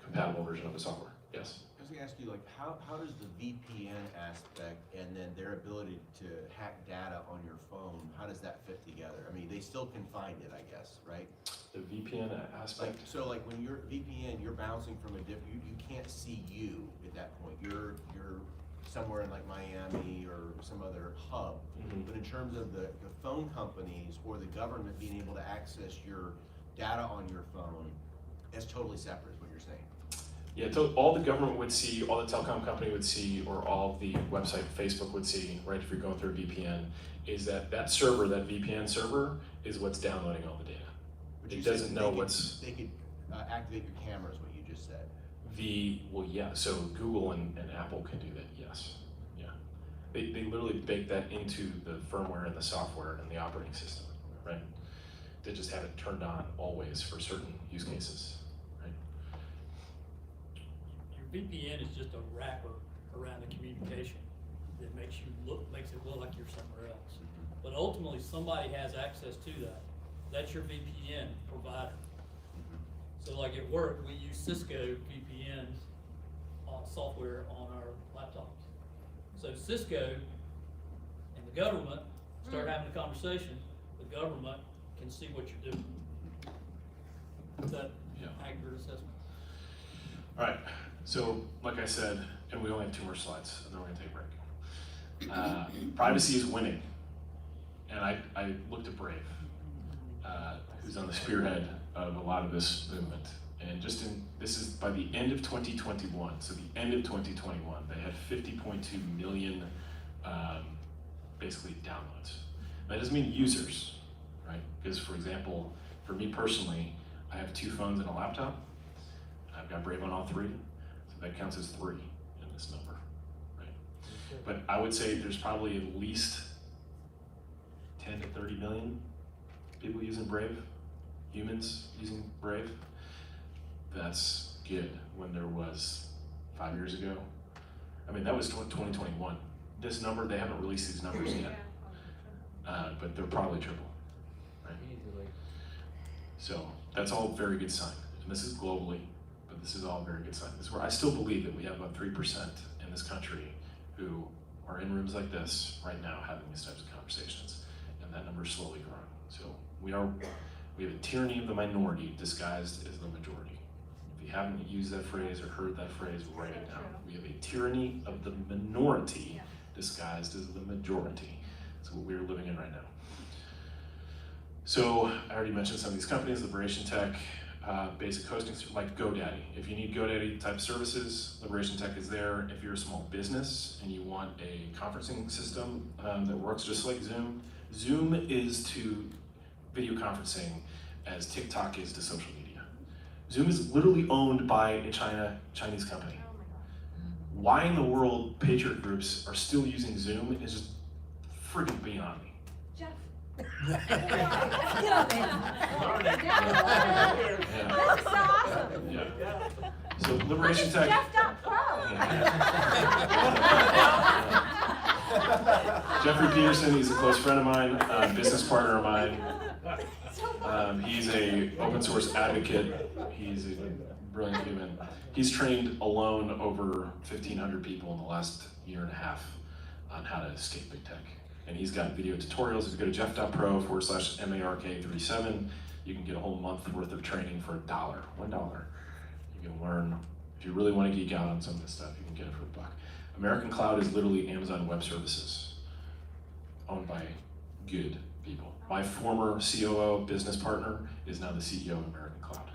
compatible version of the software. Yes? I was gonna ask you, like, how does the VPN aspect and then their ability to hack data on your phone, how does that fit together? I mean, they still can find it, I guess, right? The VPN aspect? So like when you're VPN, you're bouncing from a different, you can't see you at that point. You're somewhere in like Miami or some other hub. Mm-hmm. But in terms of the phone companies or the government being able to access your data on your phone, that's totally separate is what you're saying. Yeah, all the government would see, all the telecom company would see, or all the website Facebook would see, right, if you're going through a VPN, is that server, that VPN server, is what's downloading all the data. It doesn't know what's... They could activate your cameras, what you just said. Well, yeah, so Google and Apple can do that, yes. Yeah. They literally bake that into the firmware and the software and the operating system, right? They just have it turned on always for certain use cases, right? Your VPN is just a wrapper around the communication that makes it look like you're somewhere else. But ultimately, somebody has access to that. That's your VPN provider. So like at work, we use Cisco VPN software on our laptops. So Cisco and the government start having a conversation, the government can see what you're doing. Is that accurate assessment? All right, so like I said, and we only have 2 more slides, and then we're gonna take a break. Privacy is winning. And I looked at Brave, who's on the spearhead of a lot of this movement. And this is by the end of 2021, so the end of 2021, they had 50.2 million basically downloads. That doesn't mean users, right? Because for example, for me personally, I have 2 phones and a laptop. I've got Brave on all 3, so that counts as 3 in this number, right? But I would say there's probably at least 10 to 30 million people using Brave, humans using Brave. That's good when there was 5 years ago. I mean, that was 2021. This number, they haven't released these numbers yet, but they're probably triple, right? Easily. So that's all very good sign. And this is globally, but this is all very good sign. This is where I still believe that we have about 3% in this country who are in rooms like this right now having these types of conversations, and that number is slowly growing. So we have a tyranny of the minority disguised as the majority. If you haven't used that phrase or heard that phrase, write it down. We have a tyranny of the minority disguised as the majority. That's what we're living in right now. So I already mentioned some of these companies, Liberation Tech, basic hosting, like GoDaddy. If you need GoDaddy type services, Liberation Tech is there. If you're a small business and you want a conferencing system that works just like Zoom, Zoom is to video conferencing as TikTok is to social media. Zoom is literally owned by a Chinese company. Why in the world patriot groups are still using Zoom is just freaking beyond me. Jeff. Yeah. That's so awesome. Yeah. So Liberation Tech. Jeff.pro. Jeffrey Peterson, he's a close friend of mine, business partner of mine. He's a open source advocate. He's a brilliant human. He's trained alone over 1,500 people in the last year and a half on how to escape big tech. And he's got video tutorials. If you go to jeff.pro/MARK37, you can get a whole month worth of training for $1. You can learn, if you really want to geek out on some of this stuff, you can get it for $1. American Cloud is literally Amazon Web Services, owned by good people. My former COO business partner is now the CEO of American Cloud.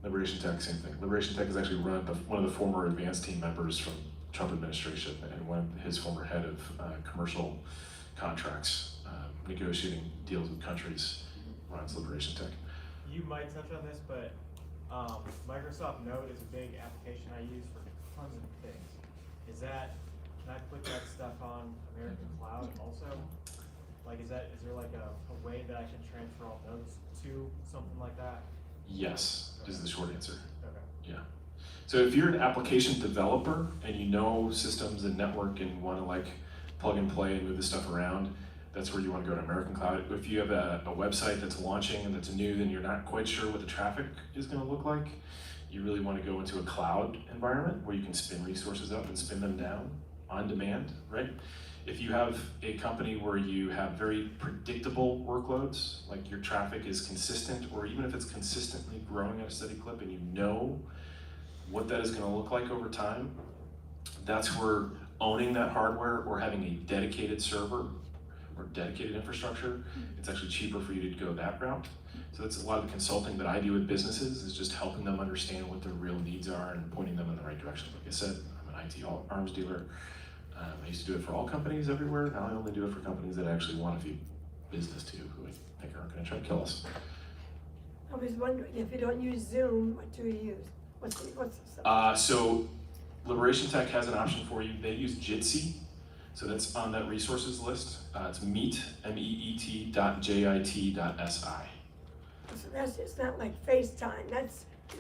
Liberation Tech, same thing. Liberation Tech is actually run by one of the former advanced team members from Trump administration and one of his former head of commercial contracts, negotiating deals with countries, runs Liberation Tech. You might touch on this, but Microsoft Note is a big application I use for tons of things. Can I put that stuff on American Cloud also? Like, is there like a way that I can transfer all notes to something like that? Yes, is the short answer. Okay. Yeah. So if you're an application developer and you know systems and network and want to like plug and play and move this stuff around, that's where you want to go to American Cloud. If you have a website that's launching and that's new, then you're not quite sure what the traffic is going to look like. You really want to go into a cloud environment where you can spin resources up and spin them down on demand, right? If you have a company where you have very predictable workloads, like your traffic is consistent, or even if it's consistently growing at a steady clip and you know what that is going to look like over time, that's where owning that hardware or having a dedicated server or dedicated infrastructure, it's actually cheaper for you to go that route. So that's a lot of the consulting that I do with businesses, is just helping them understand what their real needs are and pointing them in the right direction. Like I said, I'm an IT arms dealer. I used to do it for all companies everywhere. Now I only do it for companies that actually want to do business to, who I think aren't going to try to kill us. I was wondering, if you don't use Zoom, what do you use? What's the So Liberation Tech has an option for you. They use Jitsi. So that's on that resources list. It's meet.jit.si. So it's not like FaceTime. You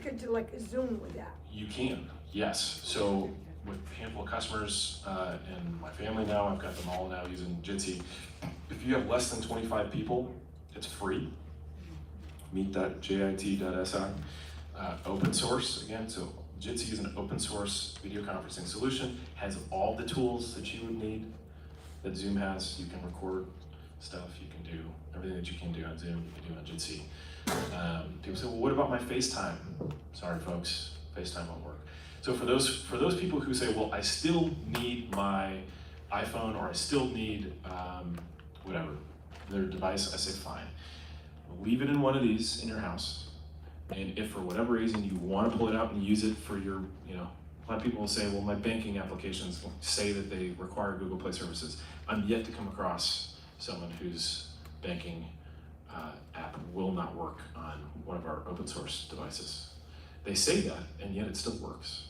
could do like a Zoom with that. You can, yes. So with a handful of customers and my family now, I've got them all now using Jitsi. If you have less than 25 people, it's free. Meet.jit.si. Open source, again, so Jitsi is an open source video conferencing solution, has all the tools that you would need that Zoom has. You can record stuff, you can do everything that you can do on Zoom, you can do on Jitsi. People say, well, what about my FaceTime? Sorry folks, FaceTime won't work. So for those people who say, well, I still need my iPhone or I still need whatever, their device, I say fine. Leave it in one of these in your house. And if for whatever reason you want to pull it out and use it for your, a lot of people will say, well, my banking applications say that they require Google Play services. I'm yet to come across someone whose banking app will not work on one of our open source devices. They say that, and yet it still works.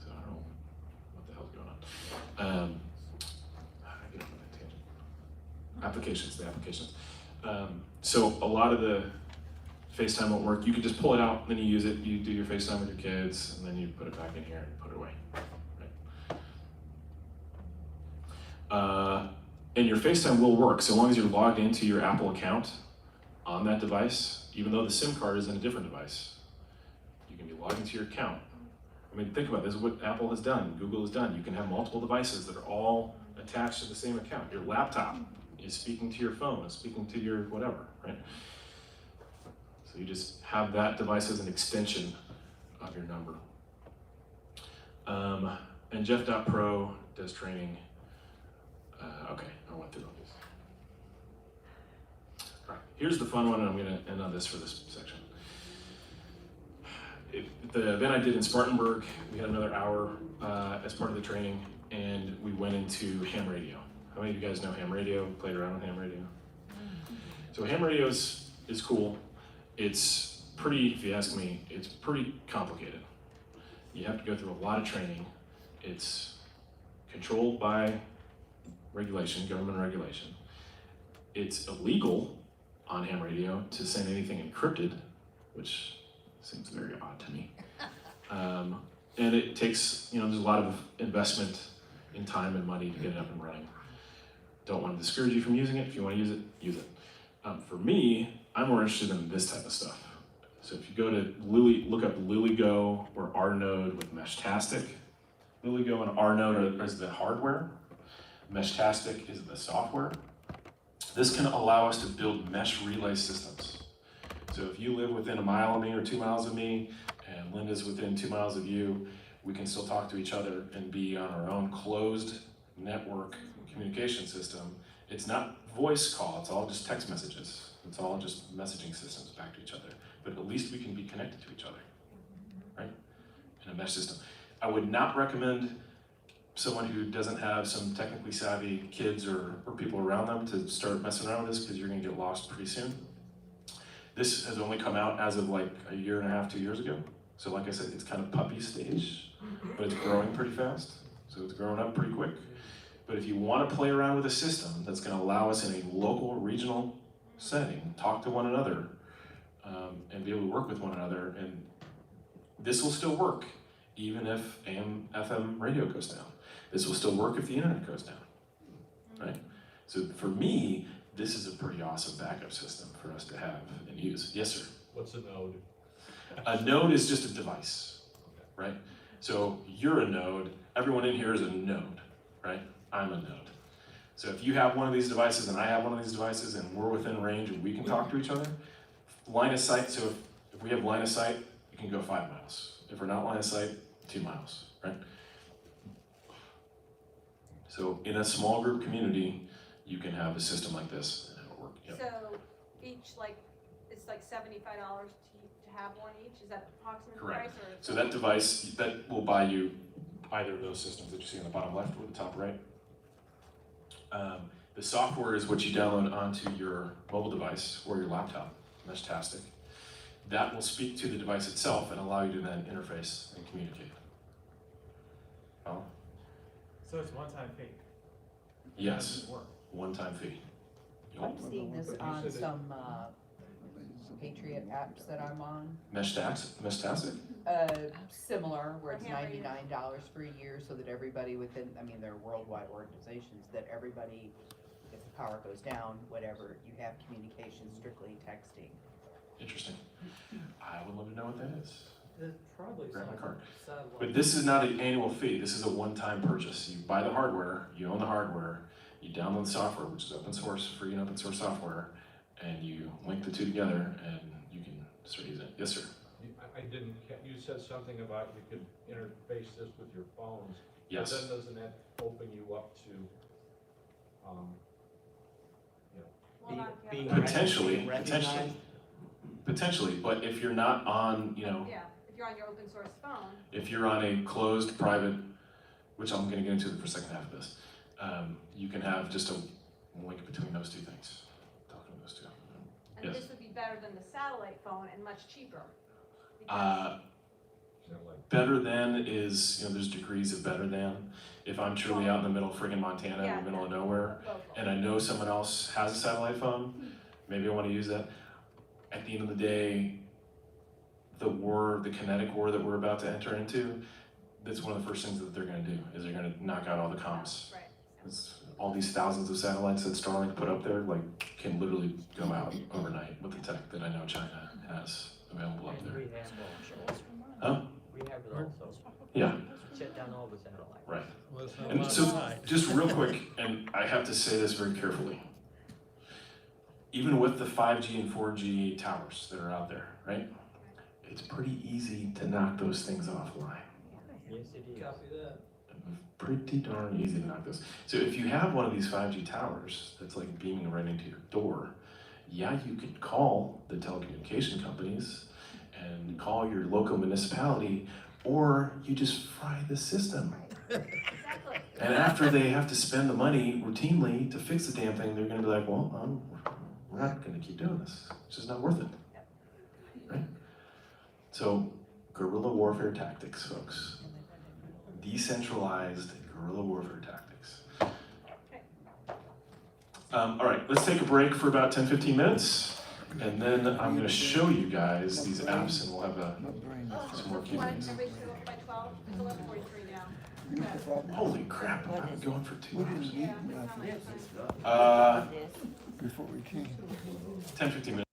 So I don't know what the hell's going on. How did I get on that tangent? The applications. So a lot of the FaceTime won't work. You can just pull it out, then you use it, you do your FaceTime with your kids, and then you put it back in here and put it away. Right? And your FaceTime will work so long as you're logged into your Apple account on that device, even though the SIM card is in a different device. You can be logged into your account I mean, think about it. This is what Apple has done, Google has done. You can have multiple devices that are all attached to the same account. Your laptop is speaking to your phone, is speaking to your whatever, right? So you just have that device as an extension of your number. And Jeff.Pro does training. Okay, I went through all these. All right, here's the fun one, and I'm gonna end on this for this section. The event I did in Spartanburg, we had another hour as part of the training, and we went into ham radio. How many of you guys know ham radio? Played around with ham radio? So ham radio is cool. It's pretty, if you ask me, it's pretty complicated. You have to go through a lot of training. It's controlled by regulation, government regulation. It's illegal on ham radio to send anything encrypted, which seems very odd to me. And it takes, there's a lot of investment in time and money to get it up and running. Don't want to discourage you from using it. If you want to use it, use it. For me, I'm more interested in this type of stuff. So if you go to look up LilyGo or RNode with Meshtastic. LilyGo and RNode is the hardware. Meshtastic is the software. This can allow us to build mesh relay systems. So if you live within a mile of me or 2 miles of me, and Linda's within 2 miles of you, we can still talk to each other and be on our own closed network communication system. It's not voice call, it's all just text messages. It's all just messaging systems back to each other. But at least we can be connected to each other, right? In a mesh system. I would not recommend someone who doesn't have some technically savvy kids or people around them to start messing around with this, because you're gonna get lost pretty soon. This has only come out as of like a year and a half, 2 years ago. So like I said, it's kind of puppy stage, but it's growing pretty fast. So it's growing up pretty quick. But if you want to play around with a system that's going to allow us in a local, regional setting, talk to one another, and be able to work with one another, and this will still work even if AM, FM radio goes down. This will still work if the internet goes down, right? So for me, this is a pretty awesome backup system for us to have and use. Yes, sir? What's a node? A node is just a device, right? So you're a node, everyone in here is a node, right? I'm a node. So if you have one of these devices and I have one of these devices and we're within range and we can talk to each other, line of sight, so if we have line of sight, you can go 5 miles. If we're not line of sight, 2 miles, right? So in a small group community, you can have a system like this and it'll work. Yep. So each, it's like $75 to have one each? Is that approximate Correct. price? Or So that device, that will buy you either of those systems that you see on the bottom left or the top right. The software is what you download onto your mobile device or your laptop, Meshtastic. That will speak to the device itself and allow you to then interface and communicate. Oh? So it's one-time fee? Yes, one-time fee. I'm seeing this on some Patriot apps that I'm on. Meshtastic? Similar, where it's Or handwritten. $99 for a year, so that everybody within, they're worldwide organizations, that everybody, if the power goes down, whatever, you have communication, strictly texting. Interesting. I would love to know what that is. There's probably Grab my some card. satellite. But this is not an annual fee. This is a one-time purchase. You buy the hardware, you own the hardware, you download the software, which is open source, free and open source software, and you link the two together and you can start using it. Yes, sir? I didn't, you said something about you could interface this with your phones. Yes. But then doesn't that open you up to, Well, not yet. Being Potentially, recognized? potentially, but if you're not on, Yeah, if you're on your open source phone. if you're on a closed private, which I'm gonna get into for the second half of this, you can have just a link between those two things, talking to those two. And Yes. this would be better than the satellite phone and much cheaper. Better than is, there's degrees of better than. If I'm truly out in the middle of friggin' Montana, in the middle of nowhere, and I know someone else has a satellite phone, maybe I want to use that. At the end of the day, the kinetic war that we're about to enter into, that's one of the first things that they're going to do, is they're going to knock out all the comms. Right. It's all these thousands of satellites that Starlink put up there, can literally go out overnight with the tech that I know China has available up And there. we have also. Huh? We have it also. Yeah. Shut down all the satellites. Right. Well, it's not And my so, side. just real quick, and I have to say this very carefully. Even with the 5G and 4G towers that are out there, right? It's pretty easy to knock those things offline. Yes, it is. Copy that. Pretty darn easy to knock those. So if you have one of these 5G towers that's like beaming right into your door, yeah, you could call the telecommunication companies and call your local municipality, or you just fry the system. Exactly. And after they have to spend the money routinely to fix the damn thing, they're gonna be like, well, we're not gonna keep doing this. It's just not worth it. Right? So, guerrilla warfare tactics, folks. Decentralized guerrilla warfare tactics. All right, let's take a break for about 10-15 minutes, and then I'm going to show you guys these apps, and we'll have some more Q&As. Everybody show up by 12, it's 11:43 now. Holy crap, I'm going for 2 hours. Yeah, it's not my time. Before we came. 10-15 minutes.